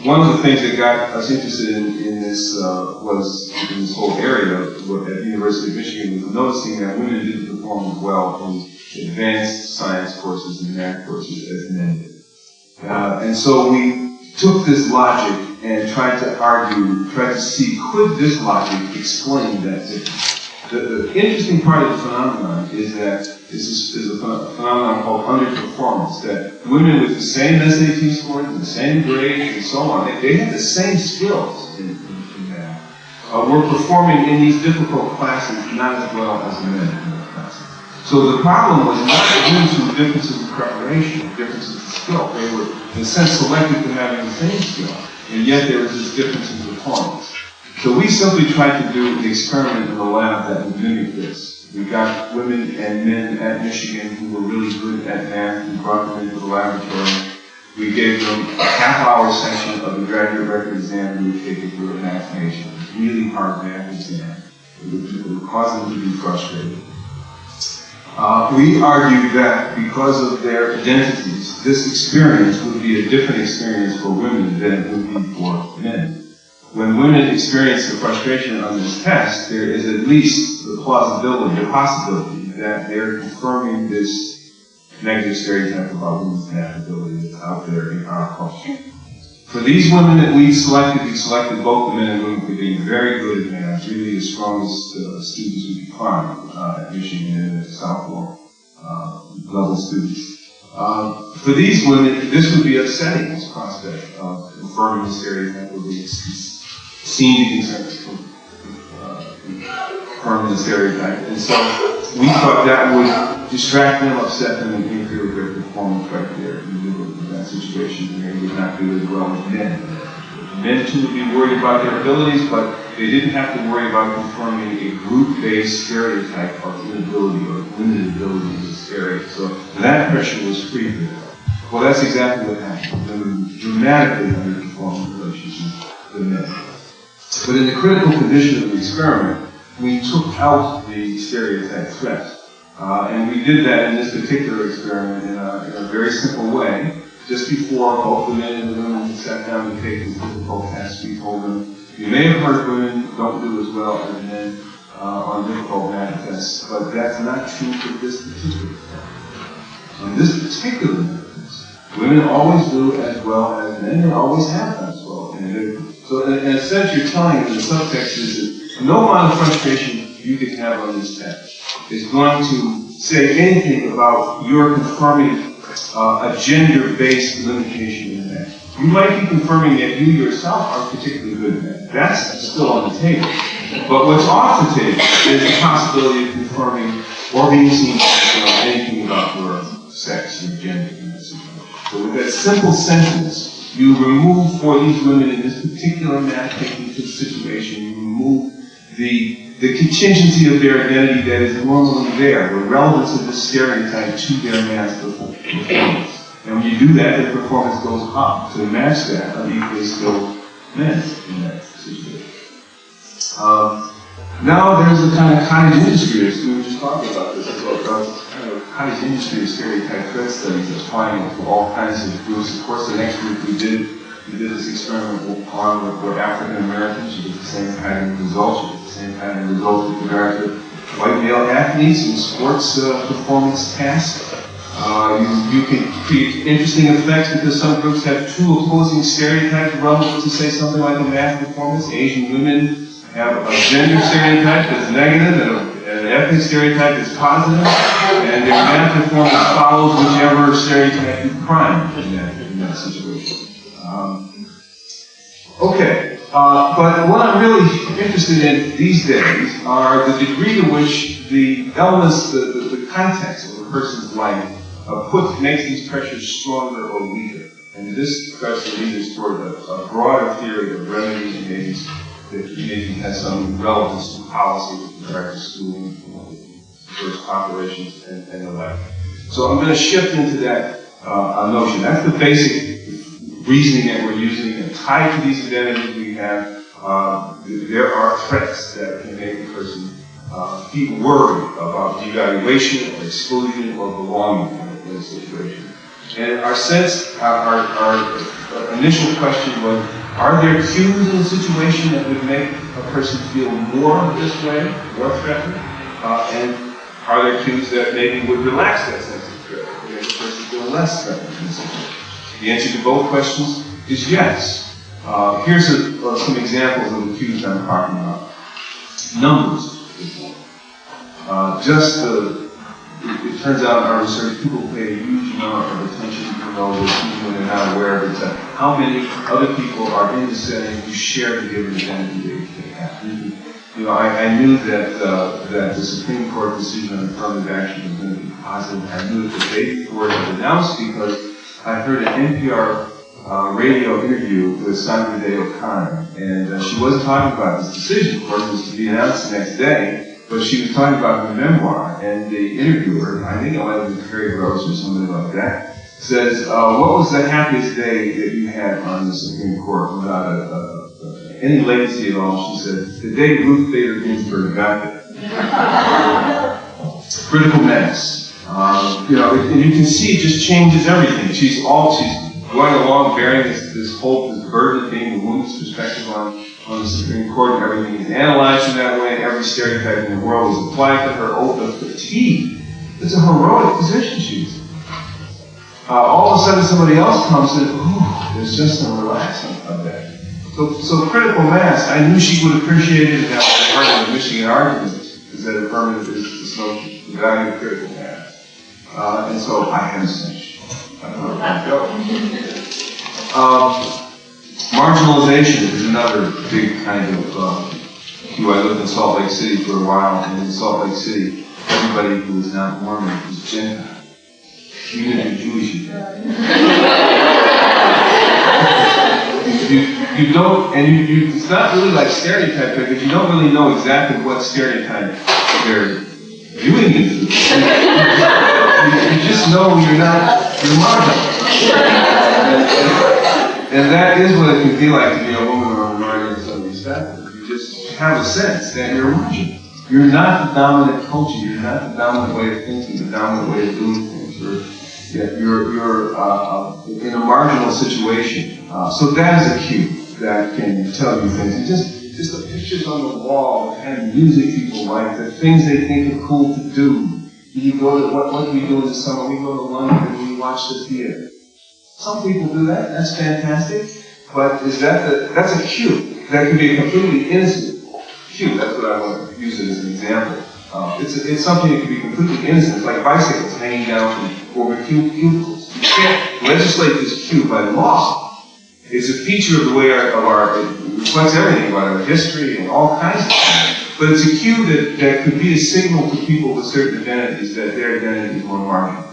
E: one of the things that got us interested in this was, in this whole area at the University of Michigan, was noticing that women didn't perform as well in advanced science courses and math courses as men did. And so we took this logic and tried to see, could this logic explain that difference? The interesting part of the phenomenon is that this is a phenomenon called underperformance, that women with the same SAT scores and the same grades and so on, they had the same skills in math, were performing in these difficult classes not as well as men in those classes. So the problem was not due to differences in preparation, differences in skill. They were, in a sense, selected for having the same skill, and yet there was this difference in performance. So we simply tried to do an experiment in the lab that would mimic this. We got women and men at Michigan who were really good at math and brought them into the laboratory. We gave them a half-hour session of the graduate record exam we would take it through a math major. It was a really hard math exam. It would cause them to be frustrated. We argued that because of their identities, this experience would be a different experience for women than it would be for men. When women experience the frustration on this test, there is at least the plausibility, the possibility that they're confirming this negative stereotype about women's math ability that's out there in our culture. For these women that we selected both the men and women for being very good at math, really the strongest students we could find at Michigan and at sophomore level students. For these women, this would be upsetting, this prospect of confirming the stereotype of being seem to confirm the stereotype. And so we thought that would distract them, upset them, and interfere with their performance right there in the middle of that situation, and they would not do as well as men. Men too would be worried about their abilities, but they didn't have to worry about confirming a group-based stereotype of inability or limited ability in this area. So that pressure was free for them. Well, that's exactly what happened. Women dramatically underperformed in relation to men. But in the critical condition of the experiment, we took out the stereotype threat. And we did that in this particular experiment in a very simple way. Just before both the men and the women sat down to take this difficult test, we told them, you may have heard women don't do as well as men on difficult math tests, but that's not true for this particular test. On this particular math test, women always do as well as men, and always have done as well. So in a sense, you're telling them the subtext is that no amount of frustration you can have on this test is going to say anything about your confirming a gender-based limitation in math. You might be confirming that you yourself are particularly good at math. That's still on the table. But what's off the table is the possibility of confirming or being seen to know anything about your sex, your gender in this situation. So with that simple sentence, you remove for these women in this particular math-taking situation, you remove the contingency of their identity that is normally there, the relevance of this stereotype to their math performance. And when you do that, their performance goes up to match that of equally skilled men in that situation. Now there's a kind of cottage industry, we were just talking about this, about kind of cottage industry of stereotype threat studies that's applying it to all kinds of groups. Of course, the next group we did this experiment on with African Americans. You get the same kind of results. You get the same kind of results with regard to white male athletes in sports performance tasks. You can create interesting effects because some groups have two opposing stereotypes relevant to, say, something like a math performance. Asian women have a gender stereotype that's negative and an ethnic stereotype that's positive, and their math performance follows whichever stereotype you prime in that situation. But what I'm really interested in these days are the degree to which the elements, the context of a person's life makes these pressures stronger or weaker. And this question leads us toward a broader theory of remedies and aids that maybe has some relevance to policy with regard to schooling, diverse populations, and the like. So I'm going to shift into that notion. That's the basic reasoning that we're using, and tied to these identities we have. There are threats that can make a person feel worried about devaluation or exclusion or belonging in a situation. And our sense, our initial question was, are there cues in the situation that would make a person feel more this way, more threatened? And are there cues that maybe would relax that sense of threat, and make a person feel less threatened in the situation? The answer to both questions is yes. Here's some examples of the cues I'm talking about. Numbers. It turns out in our research, people pay a huge amount of attention, even though they're not aware of it, how many other people are in the setting who share the given identity they have. You know, I knew that the Supreme Court decision on affirmative action was going to be positive. I knew it the day before it was announced because I heard an NPR radio interview with Sandra Day O'Connor, and she wasn't talking about this decision. Of course, it was to be announced the next day. But she was talking about her memoir, and the interviewer, I think it might have been Carrie Rose or somebody like that, says, what was the happiest day that you had on the Supreme Court without any legacy at all? She said, the day Ruth Bader Ginsburg got there. Critical mass. You know, and you can see it just changes everything. She's going along bearing this hope, this burden of being the woman's perspective on the Supreme Court, and everything is analyzed in that way, and every stereotype in the world is applied to her. Oh, the fatigue. It's a heroic position she's in. All of a sudden somebody else comes and, ooh, there's just some relaxing of that. So critical mass, I knew she would appreciate it, and that was part of the Michigan argument, is that affirmative is this notion, the value of critical mass. And so I had a cinch. I don't know where to go. Marginalization is another big kind of cue. I lived in Salt Lake City for a while, and in Salt Lake City, everybody who was not Mormon was Gentile. Even if you're Jewish, you don't, and it's not really like stereotype, because you don't really know exactly what stereotype they're viewing it through. You just know you're marginal. And that is what it can be like to be a woman or a minority in some respect. You just have a sense that you're marginal. You're not the dominant culture. You're not the dominant way of thinking, the dominant way of doing things. You're in a marginal situation. So that is a cue that can tell you things. And just the pictures on the wall, the kind of music people like, the things they think are cool to do. You go to, what do we do this summer? We go to London and we watch the theater. Some people do that, that's fantastic, but that's a cue. That can be a completely innocent cue. That's what I want to use it as an example. It's something that can be completely innocent. It's like bicycles hanging down from over cubicles. You can't legislate this cue by law. It's a feature of the way it reflects everything about our history and all kinds of things. But it's a cue that could be a signal to people with certain identities that their identity is more marginal.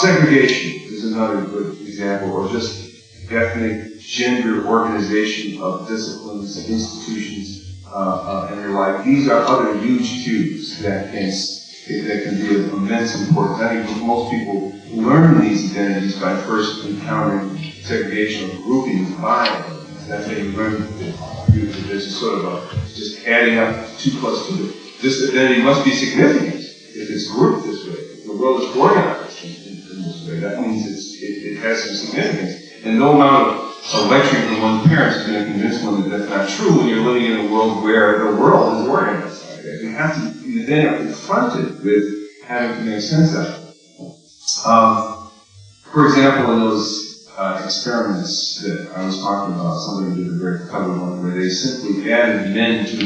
E: Segregation is another good example, or just ethnic, gender organization of disciplines, institutions, and their like. These are other huge cues that can be of immense importance. I think most people learn these identities by first encountering segregation or grouping by them. That's how you learn that there's a sort of just adding up 2 plus 2. This identity must be significant if it's grouped this way. If the world is organized in this way, that means it has some significance. And no amount of lecturing from one's parents is going to convince one that that's not true when you're living in a world where the world is organized like that. You then are confronted with having to make sense of it. For example, in those experiments that I was talking about, somebody did a very clever one where they simply added men to the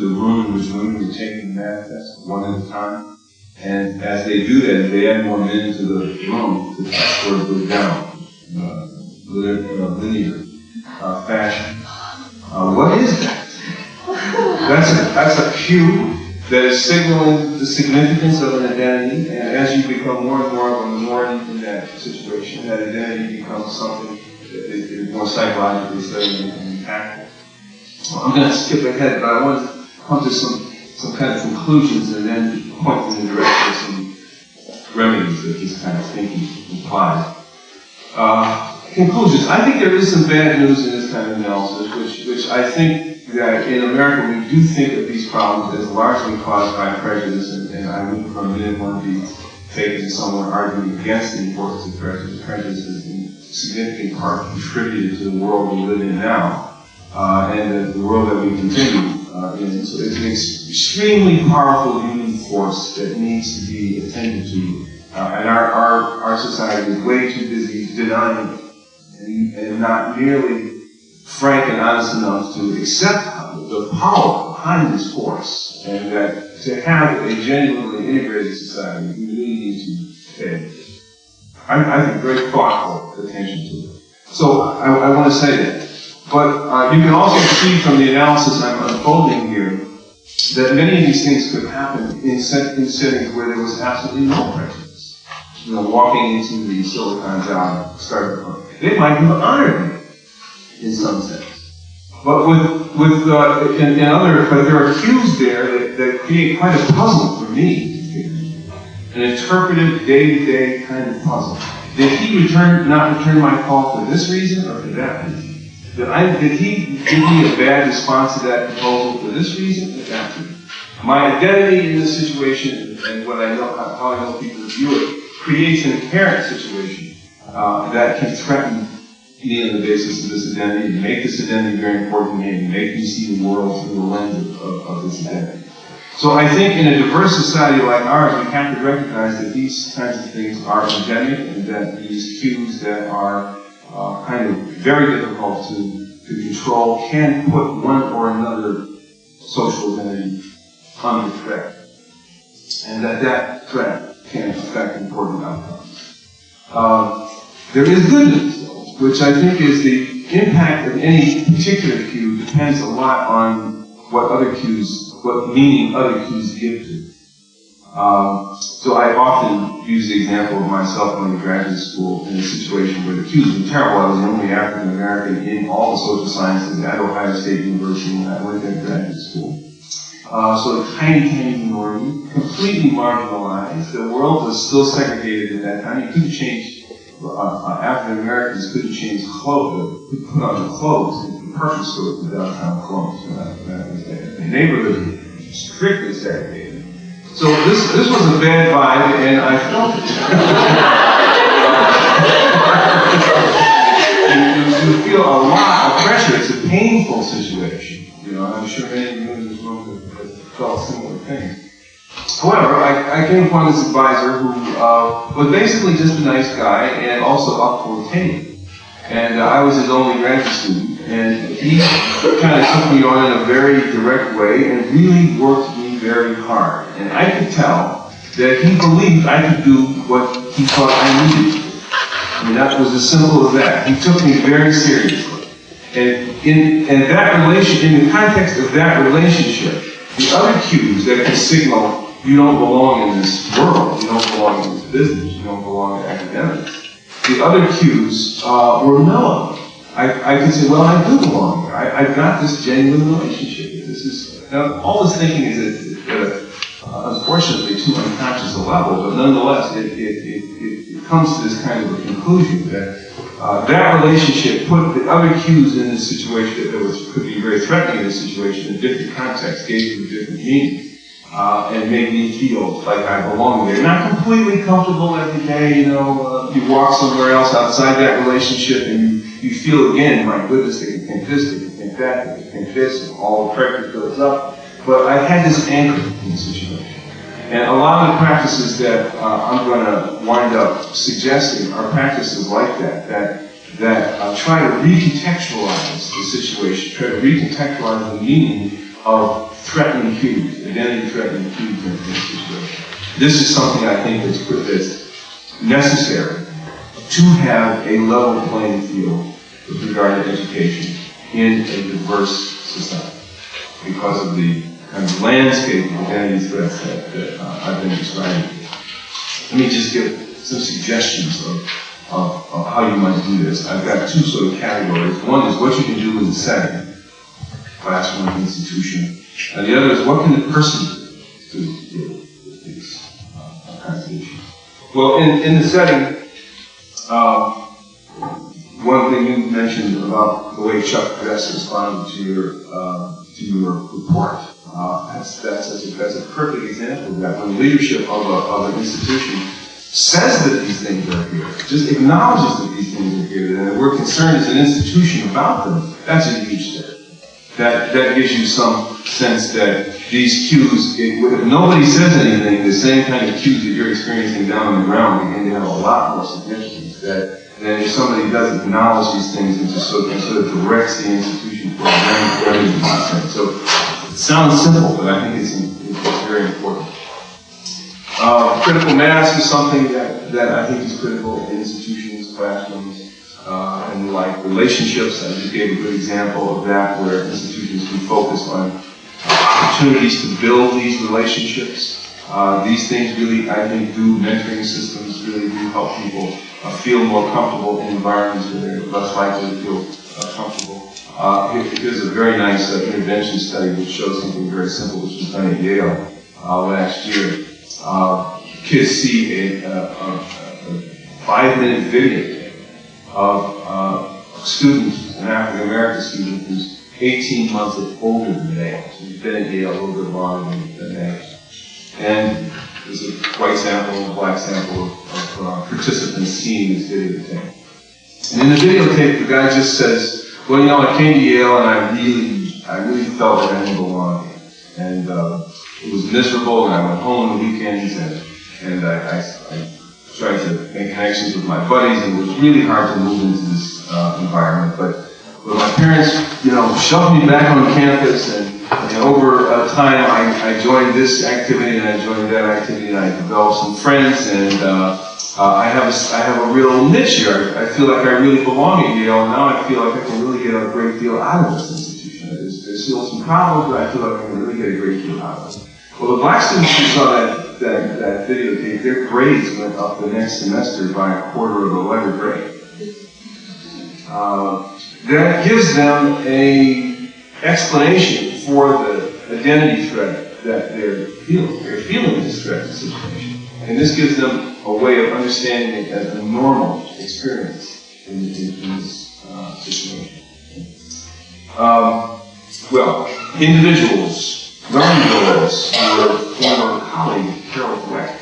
E: room in which women were taking the math test, one at a time. And as they do that, they add more men to the room, the test score goes down in a linear fashion. What is that? That's a cue that is signaling the significance of an identity, and as you become more and more of a minority in that situation, that identity becomes something that is more psychologically studied and impactful. Well, I'm going to skip ahead, but I want to come to some some kind of conclusions and then point in the direction of some remedies that this kind of thinking implies. Conclusions. I think there is some bad news in this kind of analysis, which I think that in America we do think of these problems as largely caused by prejudice, and I wouldn't for a minute want to be taken as someone arguing against the importance of prejudice. Prejudice is in significant part contributed to the world we live in now, and the world that we continue in. So it's an extremely powerful human force that needs to be attended to, and our society is way too busy denying it, and not nearly frank and honest enough to accept the power behind this force, and that to have a genuinely integrated society, we really need to pay, I think, very thoughtful attention to it. So I want to say that. But you can also see from the analysis I'm unfolding here that many of these things could happen in settings where there was absolutely no prejudice. Walking into the Silicon Valley starting point, they might have honored me in some sense. But but there are cues there that create quite a puzzle for me, an interpretive, day-to-day kind of puzzle. Did he not return my call for this reason or for that reason? Did he give me a bad response to that proposal for this reason or that reason? My identity in this situation and what I know, how I know people view it, creates an inherent situation that can threaten me on the basis of this identity, and make this identity very important to me, and make me see the world through the lens of this identity. So I think in a diverse society like ours, we have to recognize that these kinds of things are endemic, and that these cues that are kind of very difficult to control can put one or another social identity under threat, and that threat can affect important outcomes. There is good news, though, which I think is the impact of any particular cue depends a lot on what meaning other cues give to it. So I often use the example of myself going to graduate school in a situation where the cues were terrible. I was the only African American in all the social sciences at Ohio State University when I went to graduate school. So a tiny minority, completely marginalized. The world was still segregated at that time. You couldn't change, African Americans couldn't change clothes, couldn't put on their clothes in department stores in downtown Columbus. The neighborhood was strictly segregated. So this was a bad vibe, and I felt it. You feel a lot of pressure. It's a painful situation. I'm sure many of you in this room have felt similar things. However, I came upon this advisor who was basically just a nice guy and also up for tenure. And I was his only graduate student, and he kind of took me on in a very direct way and really worked me very hard. And I could tell that he believed I could do what he thought I needed to do. I mean, that was as simple as that. He took me very seriously. And in the context of that relationship, the other cues that can signal you don't belong in this world, you don't belong in this business, you don't belong in academics, the other cues were mellow. I could say, well, I do belong here. I've got this genuine relationship. All this thinking is unfortunately too unconscious a level, but nonetheless, it comes to this kind of a conclusion that that relationship put the other cues in this situation that could be very threatening in this situation in a different context, gave them a different meaning, and made me feel like I belong there. Not completely comfortable every day, you walk somewhere else outside that relationship and you feel again, my goodness, they can think this, they can think that, they can think this, and all the pressure builds up. But I had this anchor in the situation. And a lot of the practices that I'm going to wind up suggesting are practices like that try to recontextualize the situation, try to recontextualize the meaning of threatening cues, identity-threatening cues in this situation. This is something I think that's necessary to have a level playing field with regard to education in a diverse society because of the kind of landscape of identity threats that I've been describing. Let me just give some suggestions of how you might do this. I've got two sort of categories. One is what you can do in the setting, classroom, institution. And the other is, what can the person do to deal with these kinds of issues? Well, in the setting, one thing you mentioned about the way Chuck Vest responded to your report, that's a perfect example of that. When leadership of an institution says that these things are here, just acknowledges that these things are here, and that we're concerned as an institution about them, that's a huge step. That gives you some sense that these cues, if nobody says anything, the same kind of cues that you're experiencing down on the ground begin to have a lot more significance. That if somebody does acknowledge these things and just sort of directs the institution for a content. So it sounds simple, but I think it's very important. Critical mass is something that I think is critical in institutions, classrooms, and like relationships. I just gave a good example of that, where institutions can focus on opportunities to build these relationships. These things really, I think, mentoring systems really do help people feel more comfortable in environments where they're less likely to feel comfortable. Here's a very nice intervention study which shows something very simple, which was done at Yale last year. Kids see a 5-minute video of a student, an African American student, who's 18 months older than they are. So he's been at Yale a little bit longer than they are. And there's a white sample and a black sample of participants seeing this videotape. And in the videotape, the guy just says, well, you know, I came to Yale and I really felt that I didn't belong here. And it was miserable, and I went home on the weekends, and I tried to make connections with my buddies, and it was really hard to move into this environment. But my parents, shoved me back on campus, and over time I joined this activity, and I joined that activity, and I developed some friends, and I have a real niche here. I feel like I really belong at Yale, and now I feel like I can really get a great deal out of this institution. There's still some problems, but I feel like I can really get a great deal out of it. Well, the black students who saw that videotape, their grades went up the next semester by a quarter of a letter grade. That gives them an explanation for the identity threat that they're feeling. They're feeling this threat in the situation. And this gives them a way of understanding it as a normal experience in this situation. Well, individuals, learning goals, your former colleague, Carol Dweck,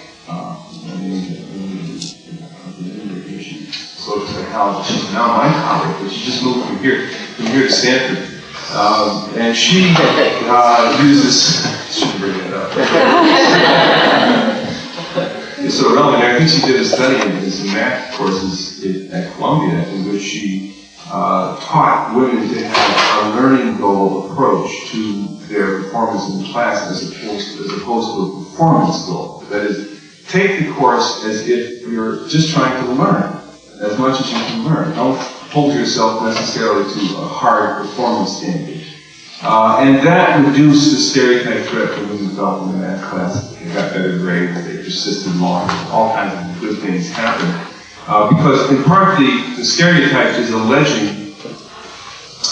E: social psychologist. She's now my colleague, but she just moved from here to Stanford. And she uses, shouldn't bring it up. It's so relevant. I think she did a study in some math courses at Columbia in which she taught women to have a learning goal approach to their performance in the class as opposed to a performance goal. That is, take the course as if you're just trying to learn as much as you can learn. Don't hold yourself necessarily to a hard performance standard. And that reduced the stereotype threat that women felt in the math class. They got better grades, they persisted longer, all kinds of good things happened. Because in part the stereotype is alleging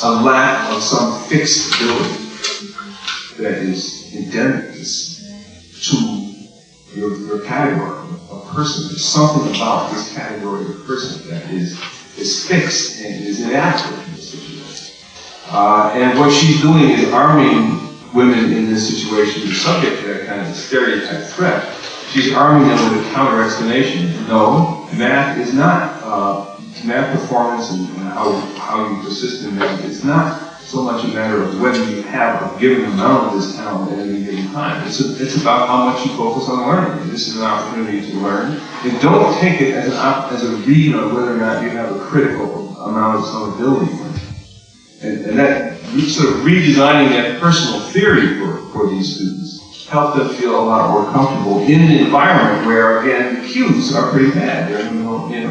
E: a lack of some fixed ability that is endemic to your category of person. There's something about this category of person that is fixed and is inadequate in this situation. And what she's doing is arming women in this situation who are subject to that kind of stereotype threat. She's arming them with a counter-explanation. No, math is not, math performance and how you persist in math is not so much a matter of whether you have a given amount of this talent at any given time. It's about how much you focus on learning. And this is an opportunity to learn. And don't take it as a read on whether or not you have a critical amount of some ability. And that sort of redesigning that personal theory for these students helped them feel a lot more comfortable in an environment where, again, the cues are pretty bad. They're in a minority.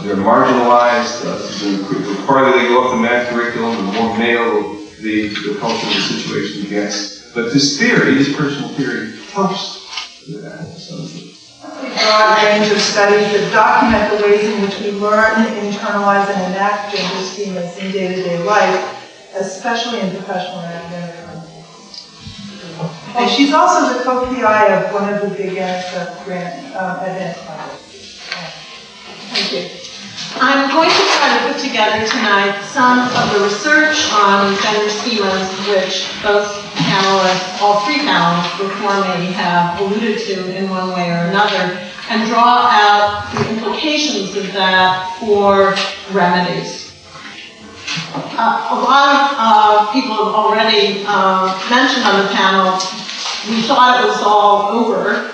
E: They're marginalized. The farther they go up the math curriculum, the more male the culture of the situation gets. But this theory, this personal theory, helps with that.
C: A broad range of studies that document the ways in which we learn, internalize, and enact gender schemas in day-to-day life, especially in professional and academic context. And she's also the co-PI of one of the big NSF grant advanced projects.
F: Thank you. I'm going to try to put together tonight some of the research on gender schemas, which both panelists, all three panelists before me, have alluded to in one way or another, and draw out the implications of that for remedies. A lot of people have already mentioned on the panel, we thought it was all over,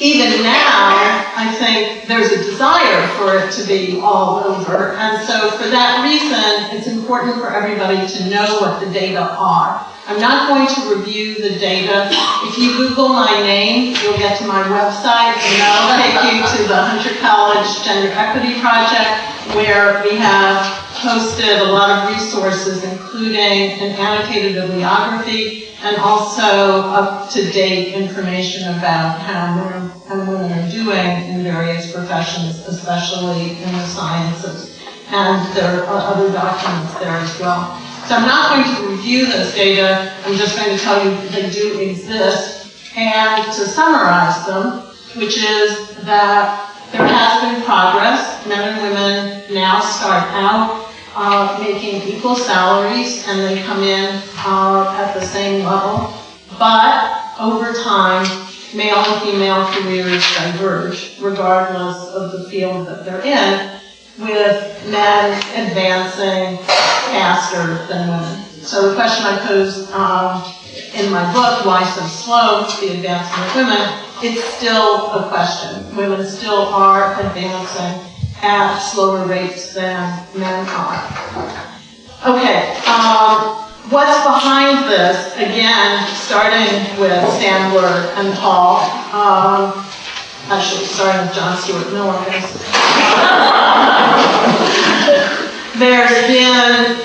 F: even now, I think there's a desire for it to be all over, and so for that reason, it's important for everybody to know what the data are. I'm not going to review the data. If you Google my name, you'll get to my website, and that'll take you to the Hunter College Gender Equity Project, where we have posted a lot of resources, including an annotated bibliography, and also up-to-date information about how men and women are doing in various professions, especially in the sciences. And there are other documents there as well. So I'm not going to review those data, I'm just going to tell you they do exist, and to summarize them, which is that there has been progress. Men and women now start out making equal salaries, and they come in at the same level. But over time, male and female careers diverge, regardless of the field that they're in, with men advancing faster than women. So the question I posed in my book, Why So Slow, the Advancement of Women, it's still a question. Women still are advancing at slower rates than men are. Okay, what's behind this? Again, starting with Sandler and Hall, actually starting with John Stuart Mill, I guess. There's been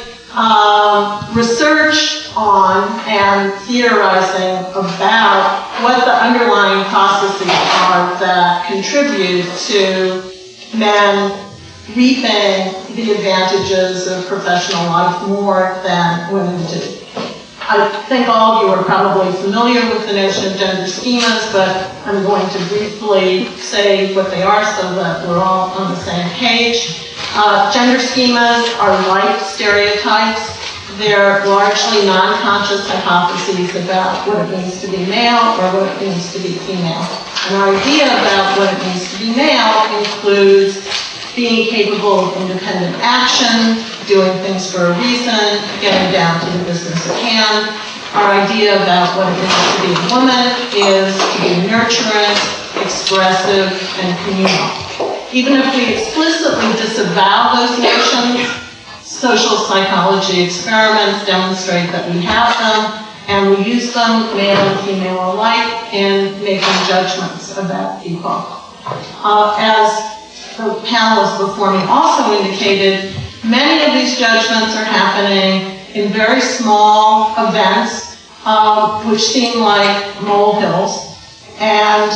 F: research on and theorizing about what the underlying processes are that contribute to men reaping the advantages of professional life more than women do. I think all of you are probably familiar with the notion of gender schemas, but I'm going to briefly say what they are so that we're all on the same page. Gender schemas are like stereotypes. They're largely non-conscious hypotheses about what it means to be male or what it means to be female. An idea about what it means to be male includes being capable of independent action, doing things for a reason, getting down to the business at hand. Our idea about what it means to be a woman is to be nurturing, expressive, and communal. Even if we explicitly disavow those notions, social psychology experiments demonstrate that we have them, and we use them, male and female alike, in making judgments about people. As the panelists before me also indicated, many of these judgments are happening in very small events, which seem like molehills. And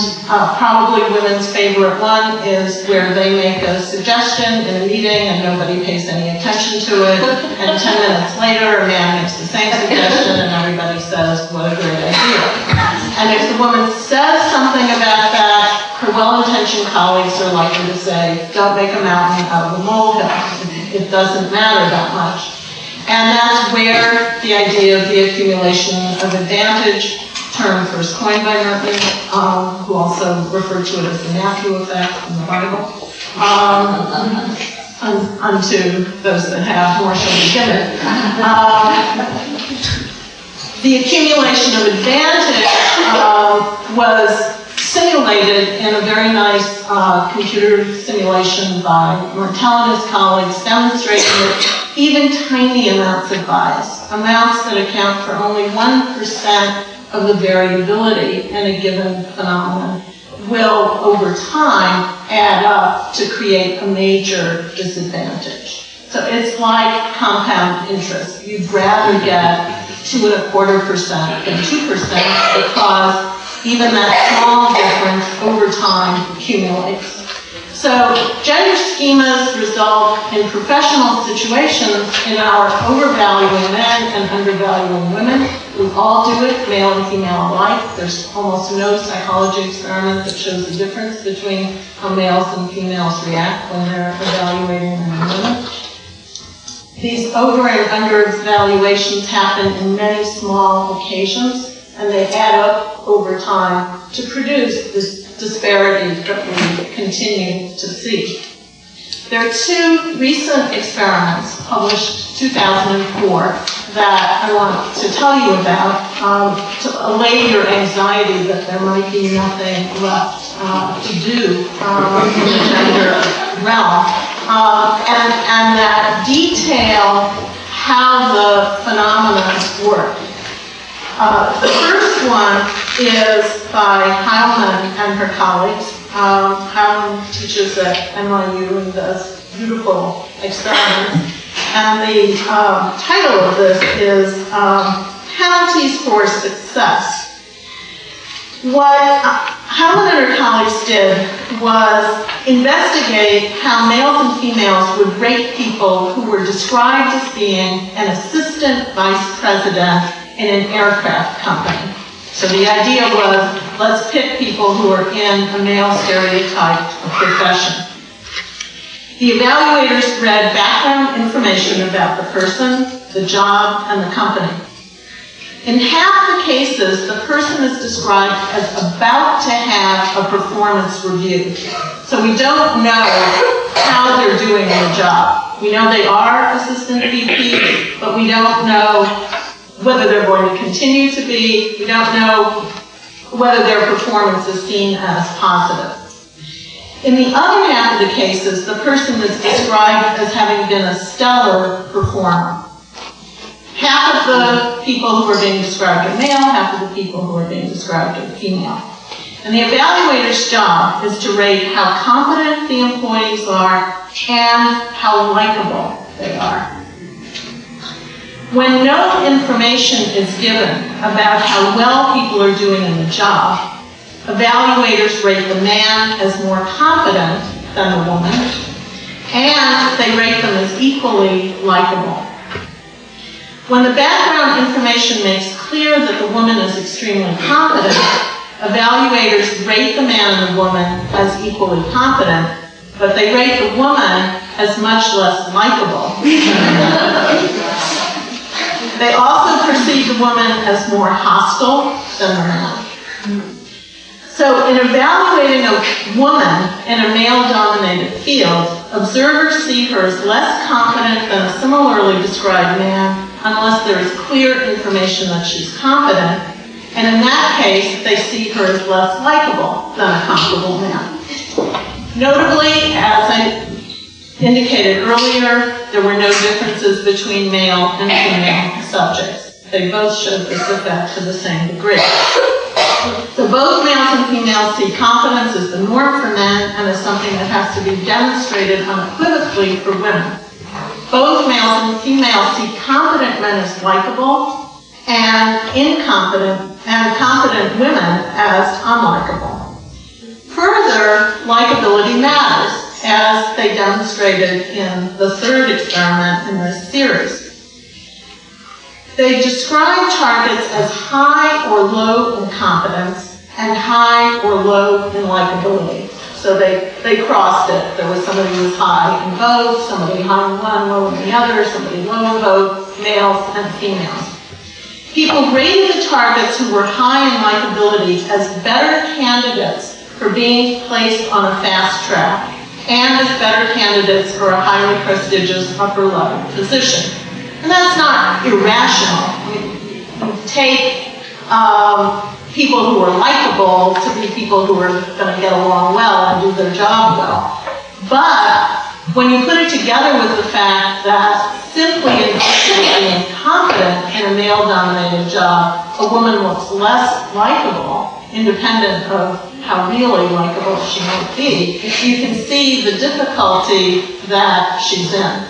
F: probably women's favorite one is where they make a suggestion in a meeting and nobody pays any attention to it. And 10 minutes later, a man makes the same suggestion and everybody says, what a great idea. And if the woman says something about that, her well-intentioned colleagues are likely to say, don't make a mountain out of a molehill. It doesn't matter that much. And that's where the idea of the accumulation of advantage, term first coined by Merton, who also referred to it as the Matthew effect in the Bible, unto those that have more shall be given. The accumulation of advantage was simulated in a very nice computer simulation by Martel and his colleagues, demonstrating that even tiny amounts of bias, amounts that account for only 1% of the variability in a given phenomenon, will over time add up to create a major disadvantage. So it's like compound interest. You'd rather get 2.25% than 2% because even that small difference over time accumulates. So gender schemas result in professional situations in our overvaluing men and undervaluing women. We all do it, male and female alike. There's almost no psychology experiment that shows the difference between how males and females react when they're evaluating men and women. These over and under evaluations happen in many small occasions, and they add up over time to produce this disparity that we continue to see. There are two recent experiments published 2004 that I want to tell you about to allay your anxiety that there might be nothing left to do in the gender realm, and that detail how the phenomena work. The first one is by Heilman and her colleagues. Heilman teaches at NYU and does beautiful experiments. And the title of this is Penalties for Success. What Heilman and her colleagues did was investigate how males and females would rate people who were described as being an assistant vice president in an aircraft company. So the idea was, let's pick people who are in a male stereotyped profession. The evaluators read background information about the person, the job, and the company. In half the cases, the person is described as about to have a performance review. So we don't know how they're doing in the job. We know they are assistant VP, but we don't know whether they're going to continue to be. We don't know whether their performance is seen as positive. In the other half of the cases, the person is described as having been a stellar performer. Half of the people who are being described are male, half of the people who are being described are female. And the evaluator's job is to rate how competent the employees are and how likable they are. When no information is given about how well people are doing in the job, evaluators rate the man as more competent than the woman, and they rate them as equally likable. When the background information makes clear that the woman is extremely competent, evaluators rate the man and the woman as equally competent, but they rate the woman as much less likable. They also perceive the woman as more hostile than the man. So in evaluating a woman in a male-dominated field, observers see her as less competent than a similarly described man unless there is clear information that she's competent, and in that case, they see her as less likable than a comparable man. Notably, as I indicated earlier, there were no differences between male and female subjects. They both showed this effect to the same degree. So both males and females see competence as the norm for men and as something that has to be demonstrated unequivocally for women. Both males and females see competent men as likable and competent women as unlikable. Further, likability matters, as they demonstrated in the third experiment in this series. They describe targets as high or low in competence and high or low in likability. So they crossed it. There was somebody who was high in both, somebody high in one, low in the other, somebody low in both, males and females. People rated the targets who were high in likability as better candidates for being placed on a fast track and as better candidates for a highly prestigious upper-level position. And that's not irrational. You take people who are likable to be people who are going to get along well and do their job well. But when you put it together with the fact that simply in virtue of being competent in a male-dominated job, a woman looks less likable, independent of how really likable she might be, you can see the difficulty that she's in.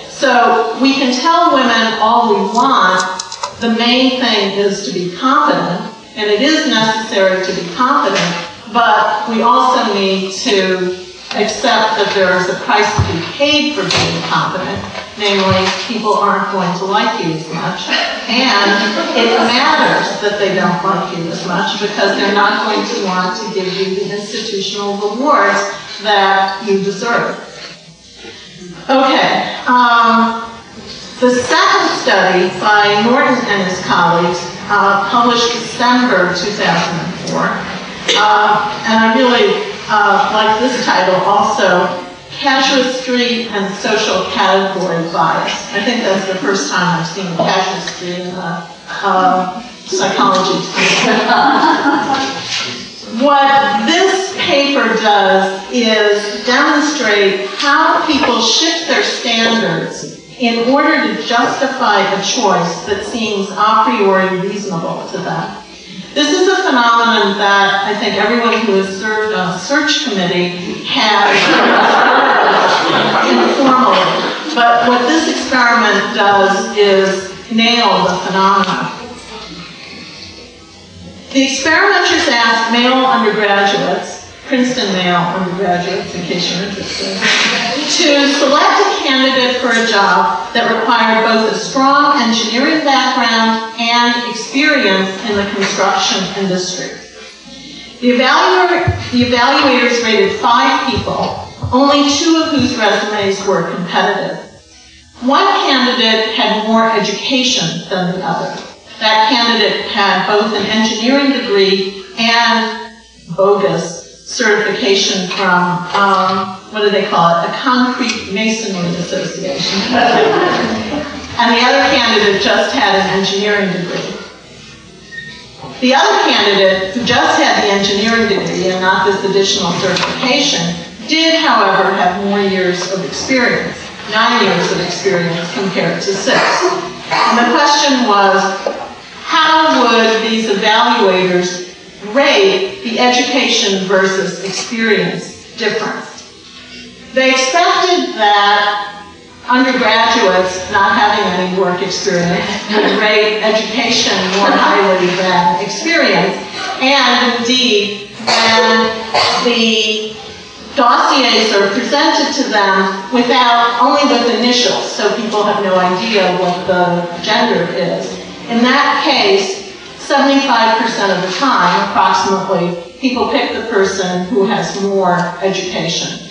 F: So we can tell women all we want. The main thing is to be competent, and it is necessary to be competent, but we also need to except that there is a price to be paid for being competent, namely, people aren't going to like you as much, and it matters that they don't like you as much because they're not going to want to give you the institutional rewards that you deserve. Okay, the second study by Norton and his colleagues, published December 2004, and I really like this title also, Casuistry and Social Category Bias. I think that's the first time I've seen casuistry in psychology. What this paper does is demonstrate how people shift their standards in order to justify a choice that seems a priori reasonable to them. This is a phenomenon that I think everyone who has served on a search committee has informally. But what this experiment does is nail the phenomenon. The experimenters asked male undergraduates, Princeton male undergraduates, in case you're interested, to select a candidate for a job that required both a strong engineering background and experience in the construction industry. The evaluators rated 5 people, only 2 of whose resumes were competitive. One candidate had more education than the other. That candidate had both an engineering degree and bogus certification from, what do they call it, a concrete masonry association. And the other candidate just had an engineering degree. The other candidate, who just had the engineering degree and not this additional certification, did, however, have more years of experience, 9 years of experience compared to 6. And the question was, how would these evaluators rate the education versus experience difference? They expected that undergraduates not having any work experience would rate education more highly than experience, and indeed, when the dossiers are presented to them only with initials, so people have no idea what the gender is. In that case, 75% of the time, approximately, people pick the person who has more education.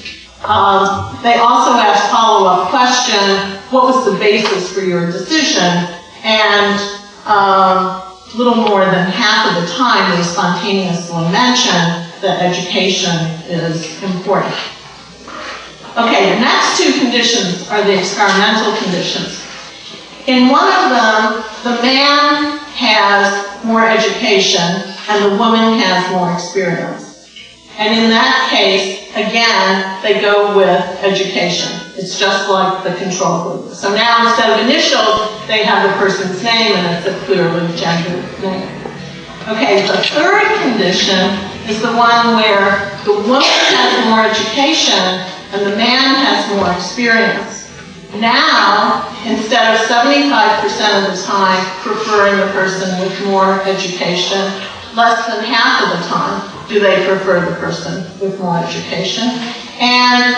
F: They also asked follow-up question, what was the basis for your decision? And a little more than half of the time, they spontaneously mention that education is important. Okay, the next 2 conditions are the experimental conditions. In one of them, the man has more education and the woman has more experience. And in that case, again, they go with education. It's just like the control group. So now instead of initials, they have the person's name and it's a clearly gendered name. Okay, the third condition is the one where the woman has more education and the man has more experience. Now, instead of 75% of the time preferring the person with more education, less than half of the time do they prefer the person with more education, and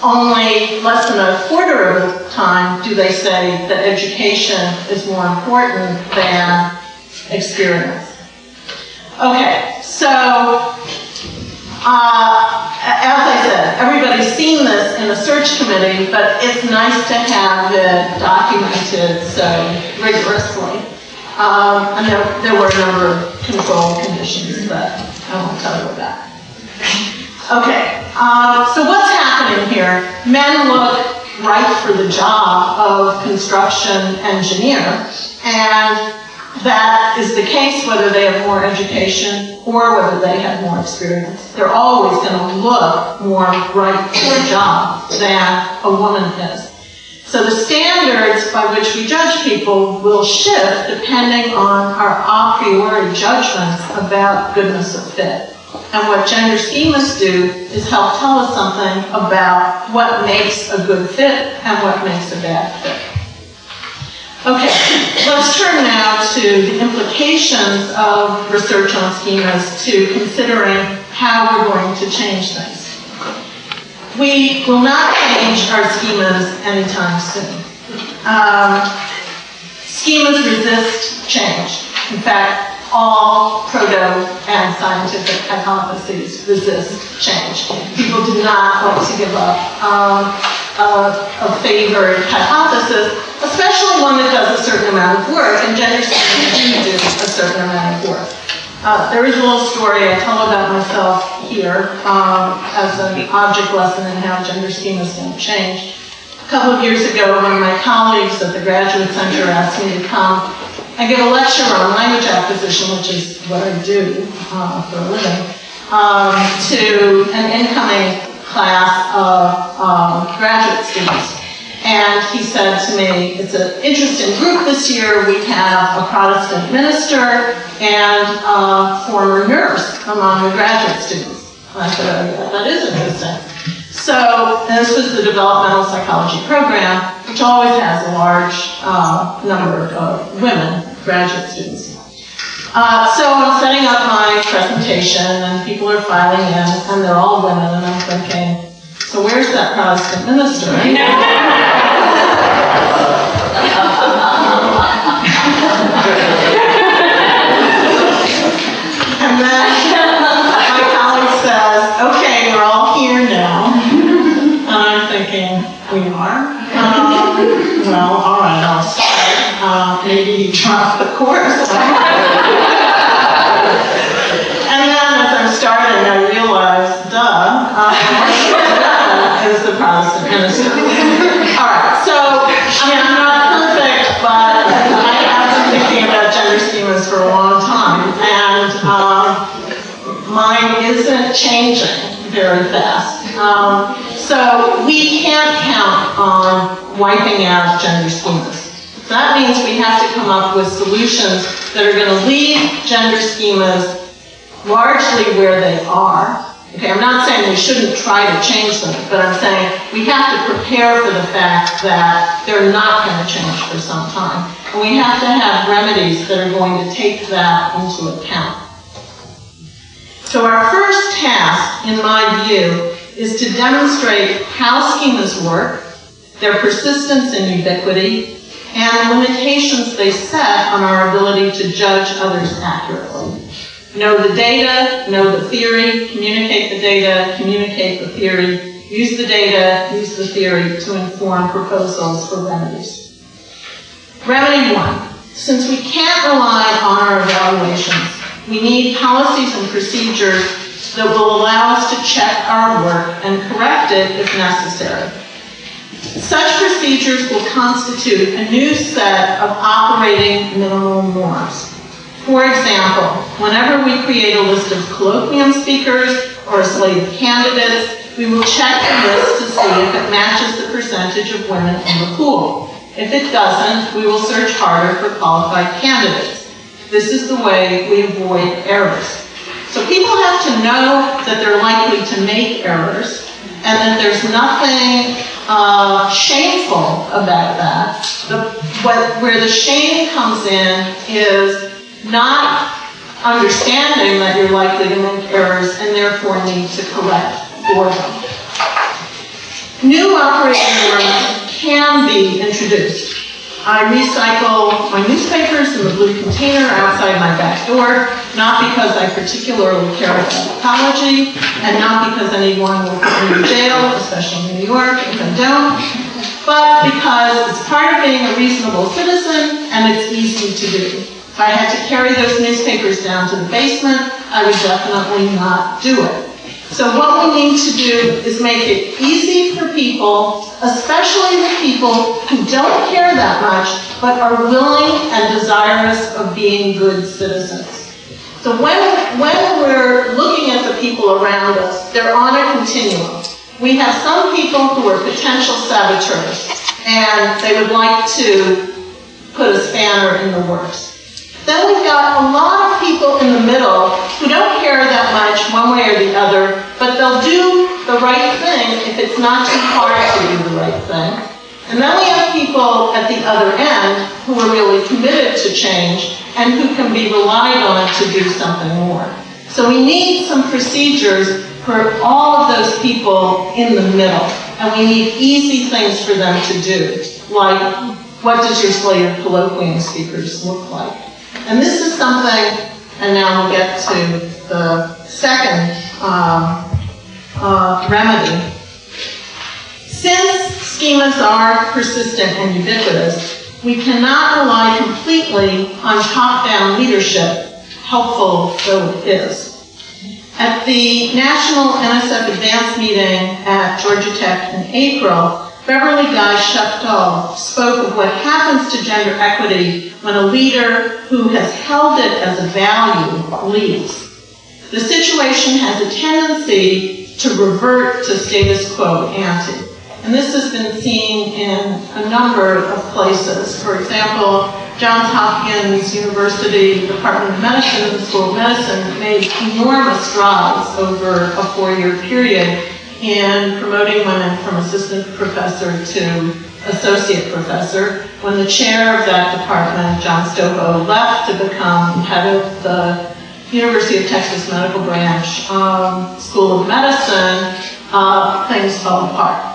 F: only less than a quarter of the time do they say that education is more important than experience. Okay, so as I said, everybody's seen this in the search committee, but it's nice to have it documented so rigorously. And there were a number of control conditions that I won't tell you about. Okay, so what's happening here? Men look right for the job of construction engineer, and that is the case whether they have more education or whether they have more experience. They're always going to look more right for the job than a woman is. So the standards by which we judge people will shift depending on our a priori judgments about goodness of fit. And what gender schemas do is help tell us something about what makes a good fit and what makes a bad fit. Okay, let's turn now to the implications of research on schemas to considering how we're going to change things. We will not change our schemas anytime soon. Schemas resist change. In fact, all proto and scientific hypotheses resist change. People do not want to give up a favored hypothesis, especially one that does a certain amount of work, and gender schemas do a certain amount of work. There is a little story I tell about myself here as an object lesson in how gender schemas don't change. A couple of years ago, one of my colleagues at the Graduate Center asked me to come and give a lecture on language acquisition, which is what I do for a living, to an incoming class of graduate students. And he said to me, it's an interesting group this year. We have a Protestant minister and a former nurse among the graduate students. And I said, oh, yeah, that is interesting. So, and this was the developmental psychology program, which always has a large number of women graduate students. So I'm setting up my presentation, and people are filing in, and they're all women, and I'm thinking, so where's that Protestant minister? And then my colleague says, okay, we're all here now. And I'm thinking, we are? Well, all right, I'll start. Maybe he dropped the course. And then as I'm starting, I realized, is the Protestant minister. All right, so, I mean, I'm not perfect, but I have been thinking about gender schemas for a long time, and mine isn't changing very fast. So we can't count on wiping out gender schemas. So that means we have to come up with solutions that are going to leave gender schemas largely where they are. Okay, I'm not saying we shouldn't try to change them, but I'm saying we have to prepare for the fact that they're not going to change for some time. And we have to have remedies that are going to take that into account. So our first task, in my view, is to demonstrate how schemas work, their persistence and ubiquity, and the limitations they set on our ability to judge others accurately. Know the data, know the theory, communicate the data, communicate the theory, use the data, use the theory to inform proposals for remedies. Remedy one, since we can't rely on our evaluations, we need policies and procedures that will allow us to check our work and correct it if necessary. Such procedures will constitute a new set of operating minimum norms. For example, whenever we create a list of colloquium speakers or a slate of candidates, we will check the list to see if it matches the percentage of women in the pool. If it doesn't, we will search harder for qualified candidates. This is the way we avoid errors. So people have to know that they're likely to make errors and that there's nothing shameful about that. Where the shame comes in is not understanding that you're likely to make errors and therefore need to correct for them. New operating norms can be introduced. I recycle my newspapers in the blue container outside my back door, not because I particularly care about ecology, and not because anyone will put me in jail, especially in New York, if I don't, but because it's part of being a reasonable citizen and it's easy to do. If I had to carry those newspapers down to the basement, I would definitely not do it. So what we need to do is make it easy for people, especially the people who don't care that much, but are willing and desirous of being good citizens. So when we're looking at the people around us, they're on a continuum. We have some people who are potential saboteurs, and they would like to put a spanner in the works. Then we've got a lot of people in the middle who don't care that much one way or the other, but they'll do the right thing if it's not too hard to do the right thing. And then we have people at the other end who are really committed to change and who can be relied on to do something more. So we need some procedures for all of those people in the middle. And we need easy things for them to do, like, what does your slate of colloquium speakers look like? And this is something, and now we'll get to the second remedy. Since schemas are persistent and ubiquitous, we cannot rely completely on top-down leadership, helpful though it is. At the National NSF Advance meeting at Georgia Tech in April, Beverly Guy-Sheftall spoke of what happens to gender equity when a leader who has held it as a value leaves. The situation has a tendency to revert to status quo ante. And this has been seen in a number of places. For example, Johns Hopkins University Department of Medicine and the School of Medicine made enormous strides over a 4-year period in promoting women from assistant professor to associate professor. When the chair of that department, John Stobo, left to become head of the University of Texas Medical Branch School of Medicine, things fell apart.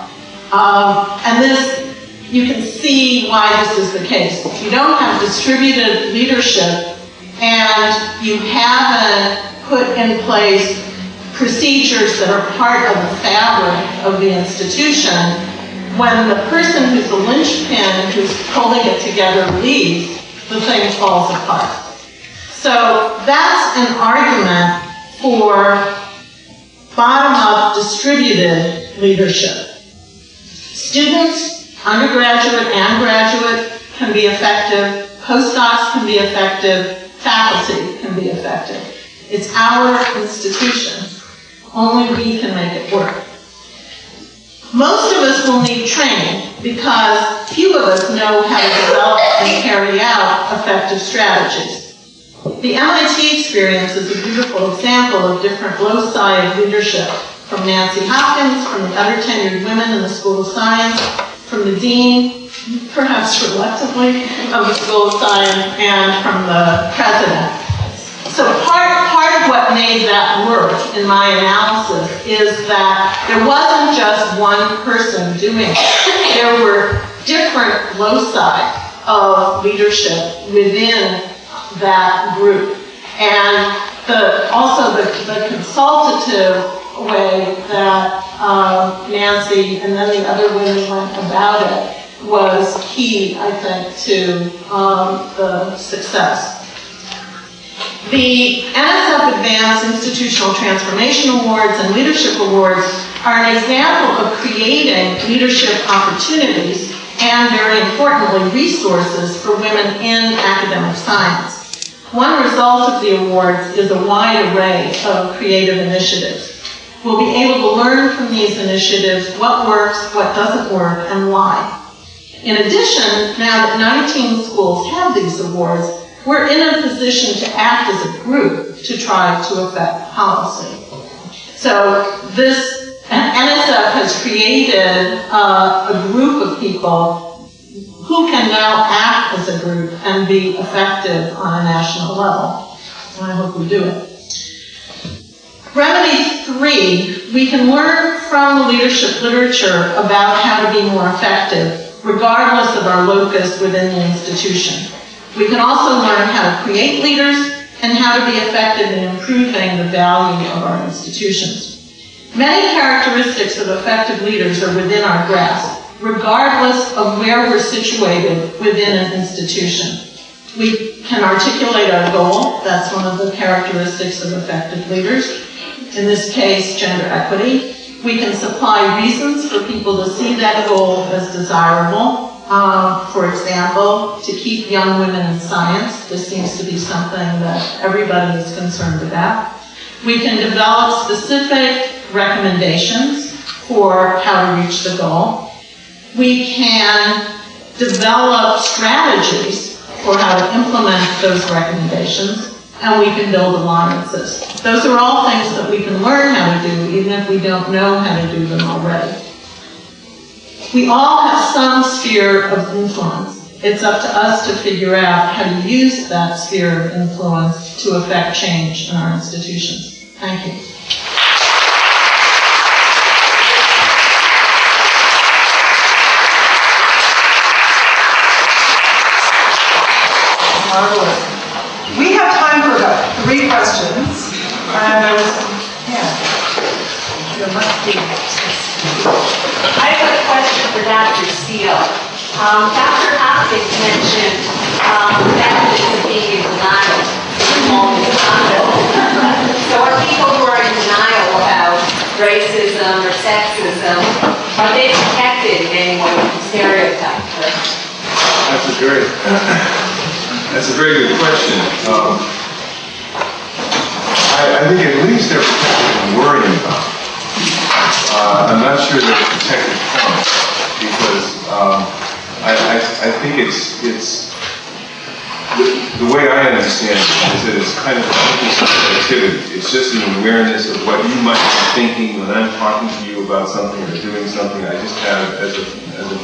F: And this, you can see why this is the case. If you don't have distributed leadership and you haven't put in place procedures that are part of the fabric of the institution, when the person who's the linchpin, who's holding it together, leaves, the thing falls apart. So that's an argument for bottom-up distributed leadership. Students, undergraduate and graduate, can be effective. Postdocs can be effective. Faculty can be effective. It's our institution. Only we can make it work. Most of us will need training because few of us know how to develop and carry out effective strategies. The MIT experience is a beautiful example of different loci of leadership, from Nancy Hopkins, from the other tenured women in the School of Science, from the dean, perhaps reluctantly, of the School of Science, and from the president. So part of what made that work in my analysis is that there wasn't just one person doing it. There were different loci of leadership within that group. And also the consultative way that Nancy and then the other women went about it was key, I think, to the success. The NSF Advanced Institutional Transformation Awards and Leadership Awards are an example of creating leadership opportunities and, very importantly, resources for women in academic science. One result of the awards is a wide array of creative initiatives. We'll be able to learn from these initiatives what works, what doesn't work, and why. In addition, now that 19 schools have these awards, we're in a position to act as a group to try to affect policy. So NSF has created a group of people who can now act as a group and be effective on a national level. And I hope we do it. Remedy 3, we can learn from the leadership literature about how to be more effective, regardless of our locus within the institution. We can also learn how to create leaders and how to be effective in improving the value of our institutions. Many characteristics of effective leaders are within our grasp, regardless of where we're situated within an institution. We can articulate our goal. That's one of the characteristics of effective leaders. In this case, gender equity. We can supply reasons for people to see that goal as desirable. For example, to keep young women in science. This seems to be something that everybody is concerned about. We can develop specific recommendations for how to reach the goal. We can develop strategies for how to implement those recommendations, and we can build alliances. Those are all things that we can learn how to do, even if we don't know how to do them already. We all have some sphere of influence. It's up to us to figure out how to use that sphere of influence to affect change in our institutions. Thank you.
C: Marvelous. We have time for about 3 questions. And there must be.
G: I have a question for Dr. Steele. Dr. Hopkins mentioned benefits of being in denial. So are people who are in denial about racism or sexism, are they protected in any way from stereotypes?
E: That's a very good question. I think at least they're protected from worrying about it. I'm not sure they're protected from it, because I think it's the way I understand it is that it's kind of a activity. It's just an awareness of what you might be thinking when I'm talking to you about something or doing something. I just have, as a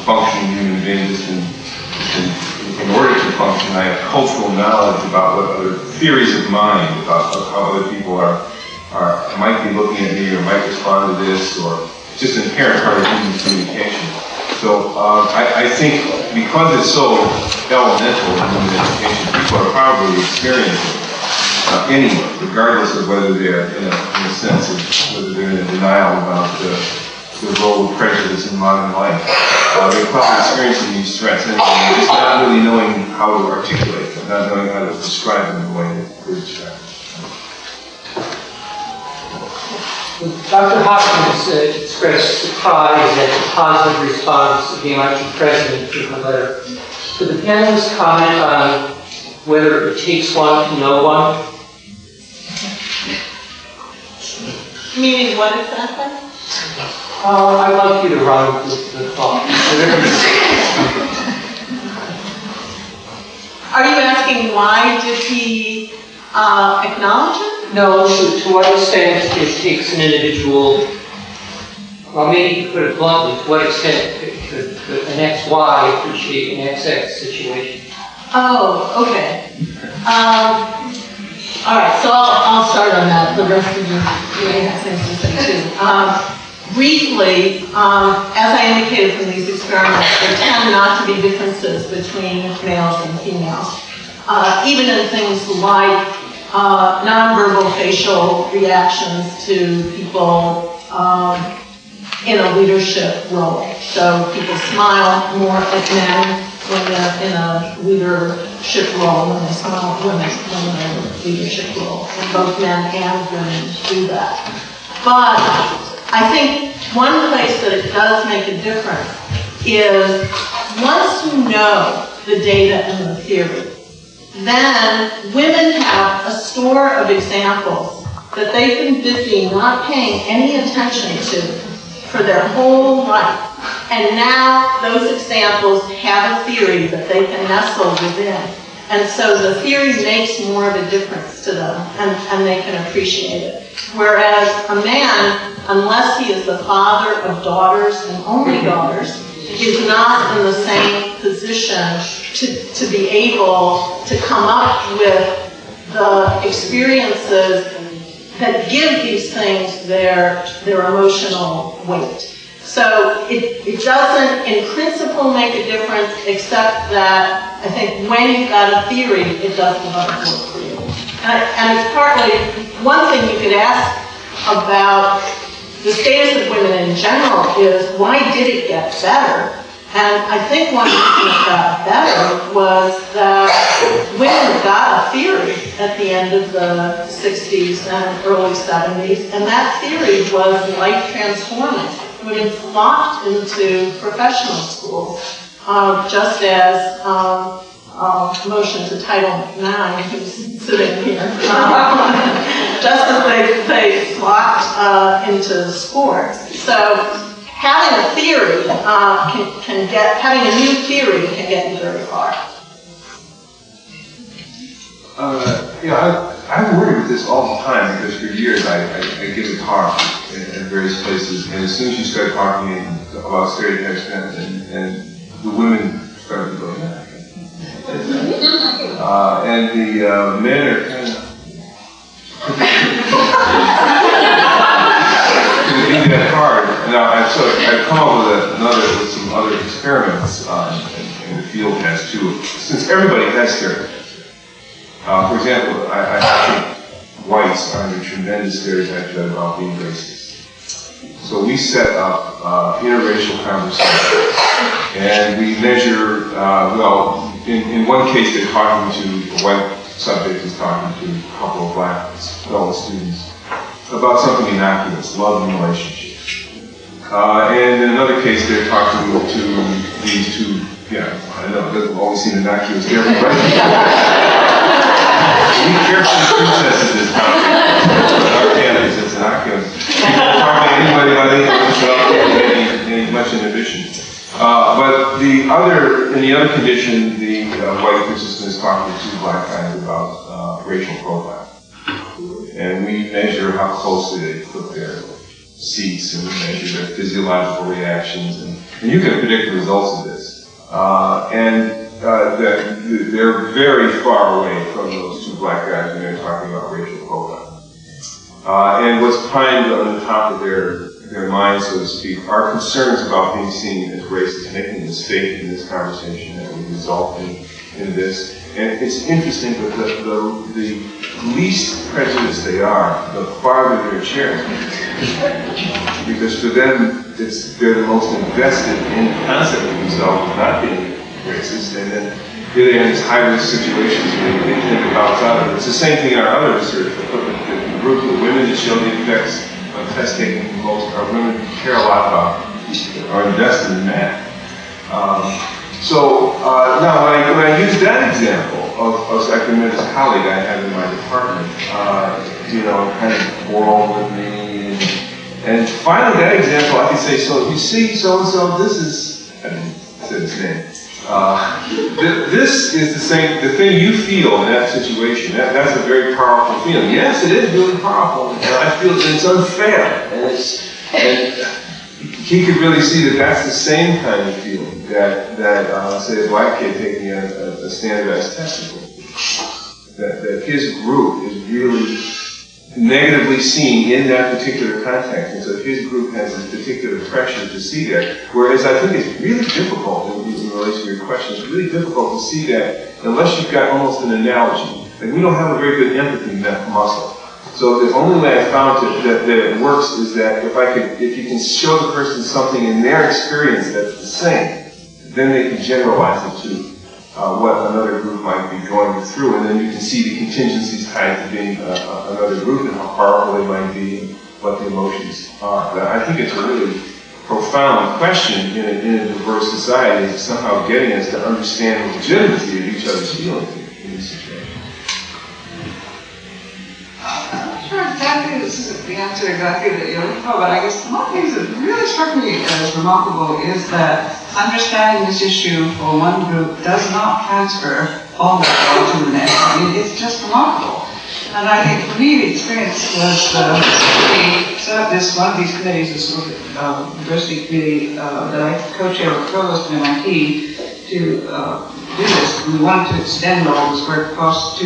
E: functioning human being, just in order to function, I have cultural knowledge about what other theories of mind about how other people might be looking at me or might respond to this, or just an inherent part of human communication. So I think because it's so elemental in human education, people are probably experiencing anyway, regardless of whether they're in a sense of whether they're in a denial about the role of prejudice in modern life. They're probably experiencing these threats anyway, just not really knowing how to articulate them, not knowing how to describe them the way they're described.
H: Dr. Hopkins expressed surprise at the positive response of the MIT president to the letter. Could the panelists comment on whether it takes one to know one?
F: Meaning what exactly?
H: I'd like you to run with the thought.
F: Are you asking why did he acknowledge it?
H: No, to what extent it takes an individual, well, maybe to put it bluntly, to what extent could an XY appreciate an XX situation?
F: Oh, okay. All right, so I'll start on that. The rest of you may have things to say too. Briefly, as I indicated from these experiments, there tend not to be differences between males and females. Even in things like nonverbal facial reactions to people in a leadership role. So people smile more at men when they're in a leadership role than they smile at women when they're in a leadership role. And both men and women do that. But I think one place that it does make a difference is once you know the data and the theory, then women have a store of examples that they've been busy not paying any attention to for their whole life. And now those examples have a theory that they can nestle within. And so the theory makes more of a difference to them, and they can appreciate it. Whereas a man, unless he is the father of daughters and only daughters, is not in the same position to be able to come up with the experiences that give these things their emotional weight. So it doesn't, in principle, make a difference, except that I think when you've got a theory, it doesn't work for you. And it's partly, one thing you could ask about the status of women in general is, why did it get better? And I think one reason it got better was that women got a theory at the end of the 60s and early 70s, and that theory was life transforming. When it flocked into professional schools, just as motion to Title IX, who's sitting here, just as they flocked into sports. So having a theory having a new theory can get you very far.
E: I'm worried with this all the time, because for years I give a talk in various places, and as soon as you start talking about stereotypes and the women start to go, and the men are kind of to be that hard. Now I've come up with some other experiments, and the field has too. Since everybody has stereotypes, For example, I think whites are under tremendous stereotypes about being racist. So we set up interracial conversations, and we measure, in one case they're talking to, a white subject is talking to a couple of black fellow students about something innocuous, love and relationships. And in another case they're talking to these two, I know, it doesn't always seem innocuous to everybody. Be careful the princess at this time. Our campus, it's innocuous. Talk to anybody about anything without any much inhibition. But in the other condition, the white participant is talking to two black guys about racial profiling. And we measure how closely they put their seats, and we measure their physiological reactions, and you can predict the results of this. They're very far away from those two black guys when they're talking about racial profiling. And what's primed on the top of their minds, so to speak, are concerns about being seen as racist, making a mistake in this conversation that would result in this. And it's interesting, but the least prejudiced they are, the farther their chair. Because for them, they're the most invested in the concept of themselves not being racist, and then here they are in this high-risk situations where they tend to bounce out of it. It's the same thing in our other research. The group of women that show the effects of test taking the most are women who care a lot about, are invested in that. Now when I use that example of I can remember this colleague I have in my department, kind of quarrel with me, and finally that example I can say, so you see, so-and-so, this is, I didn't say his name. This is the thing you feel in that situation. That's a very powerful feeling. Yes, it is really powerful, and I feel it's unfair. And he could really see that that's the same kind of feeling that say a black kid taking a standardized test. That his group is really negatively seen in that particular context, and so his group has this particular pressure to see that. Whereas I think it's really difficult, in relation to your question, it's really difficult to see that unless you've got almost an analogy. Like we don't have a very good empathy muscle. So the only way I found that it works is that if you can show the person something in their experience that's the same, then they can generalize it to what another group might be going through, and then you can see the contingencies tied to being another group and how powerful they might be and what the emotions are. But I think it's a really profound question in a diverse society, is somehow getting us to understand the legitimacy of each other's feelings in this situation.
D: I'm not sure exactly this is the answer exactly that you're looking for, but I guess one of the things that really struck me as remarkable is that understanding this issue for one group does not transfer all that well to the next. I mean, it's just remarkable. And I think for me, the experience was we set up one of these committees, this diversity committee that I co-chair with provost at MIT to do this. We wanted to extend all this work across to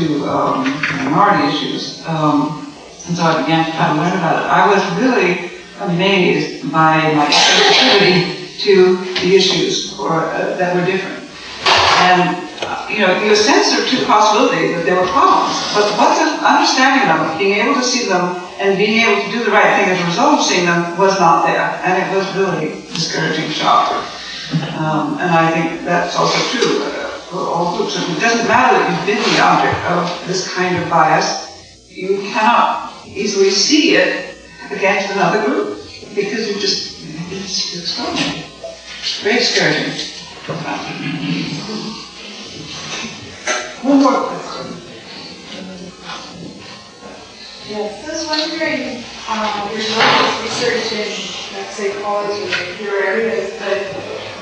D: minority issues. And so I began to try to learn about it. I was really amazed by my sensitivity to the issues that were different. And you sense there were two possibilities, that there were problems, but what's understanding them, being able to see them, and being able to do the right thing as a result of seeing them was not there, and it was really discouraging shock. And I think that's also true for all groups. It doesn't matter that you've been the object of this kind of bias, you cannot easily see it against another group, because it's extraordinary. Very discouraging. One more question.
I: Yes, I was wondering, you're not research in, let's say, college or your areas, but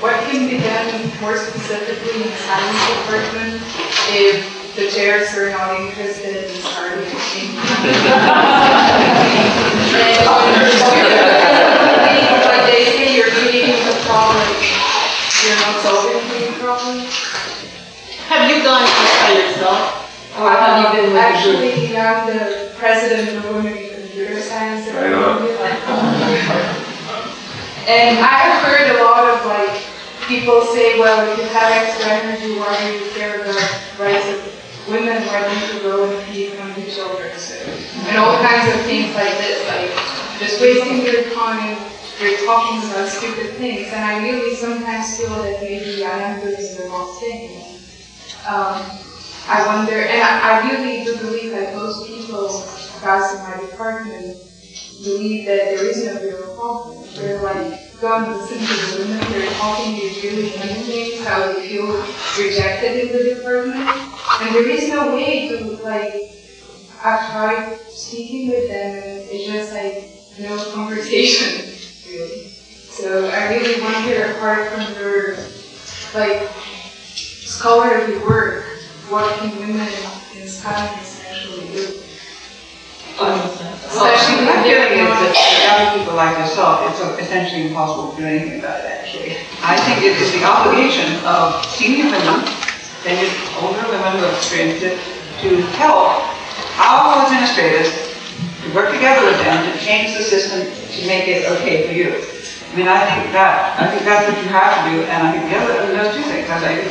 I: what can be done more specifically in the science department if the chairs are not interested in starting a team? When they say you're creating the problem, you're not solving the problem.
F: Have you gone by yourself?
I: Or have you been with actually, I'm the president of Women in Computer Science.
E: Right on.
I: And I've heard a lot of people say, well, if you have extra energy, why do you care about the rights of women? Why don't you go all kinds of things like this, like just wasting their time, they're talking about stupid things, and I really sometimes feel that maybe I am doing the wrong thing. I wonder, and I really do believe that most people, guys in my department, believe that there is no real problem. They're like, go and listen to the women, they're talking these really funny things, how they feel rejected in the department. And there is no way to, like, I've tried speaking with them and it's just like no conversation, really. So I really wonder, apart from their, like, scholarly work, what can women in science actually do?
D: Especially my feeling is that for young people like yourself, it's essentially impossible to do anything about it, actually. I think it is the obligation of senior women, and older women who have experienced it, to help our administrators to work together with them to change the system to make it okay for you. I mean, I think that's what you have to do, and I think the other, those two things. I think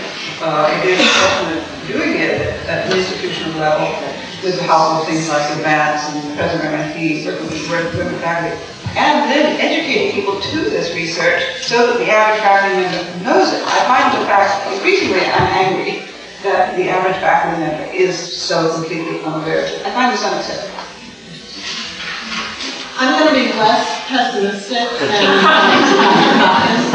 D: it is a question of doing it at an institutional level with the help of things like advance and president MSD, working with faculty, and then educating people to this research so that the average faculty member knows it. I find the fact, increasingly I'm angry that the average faculty member is so completely unaware of it. I find this unacceptable.
F: I'm going to be less pessimistic than Hopkins.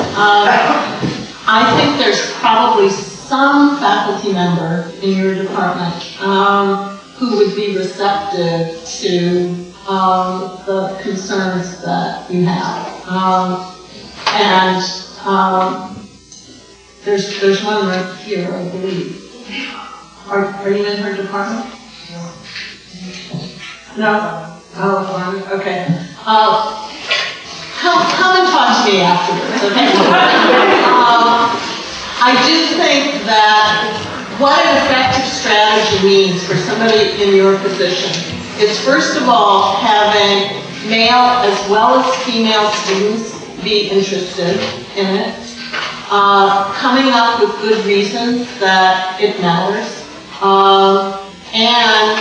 F: I think there's probably some faculty member in your department who would be receptive to the concerns that you have. There's one right here, I believe. Are you in her department? No? Oh, okay. Come and talk to me afterwards, okay? I do think that what an effective strategy means for somebody in your position is, first of all, having male as well as female students be interested in it, coming up with good reasons that it matters, and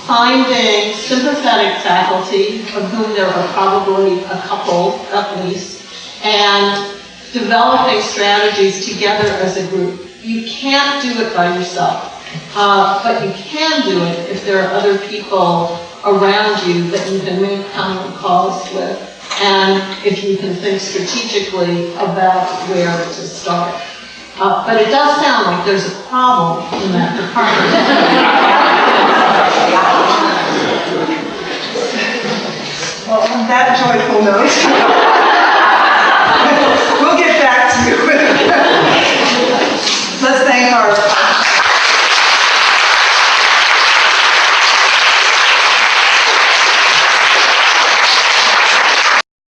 F: finding sympathetic faculty, of whom there are probably a couple at least, and developing strategies together as a group. You can't do it by yourself, but you can do it if there are other people around you that you can make common cause with, and if you can think strategically about where to start. But it does sound like there's a problem in that department.
C: Well, on that joyful note,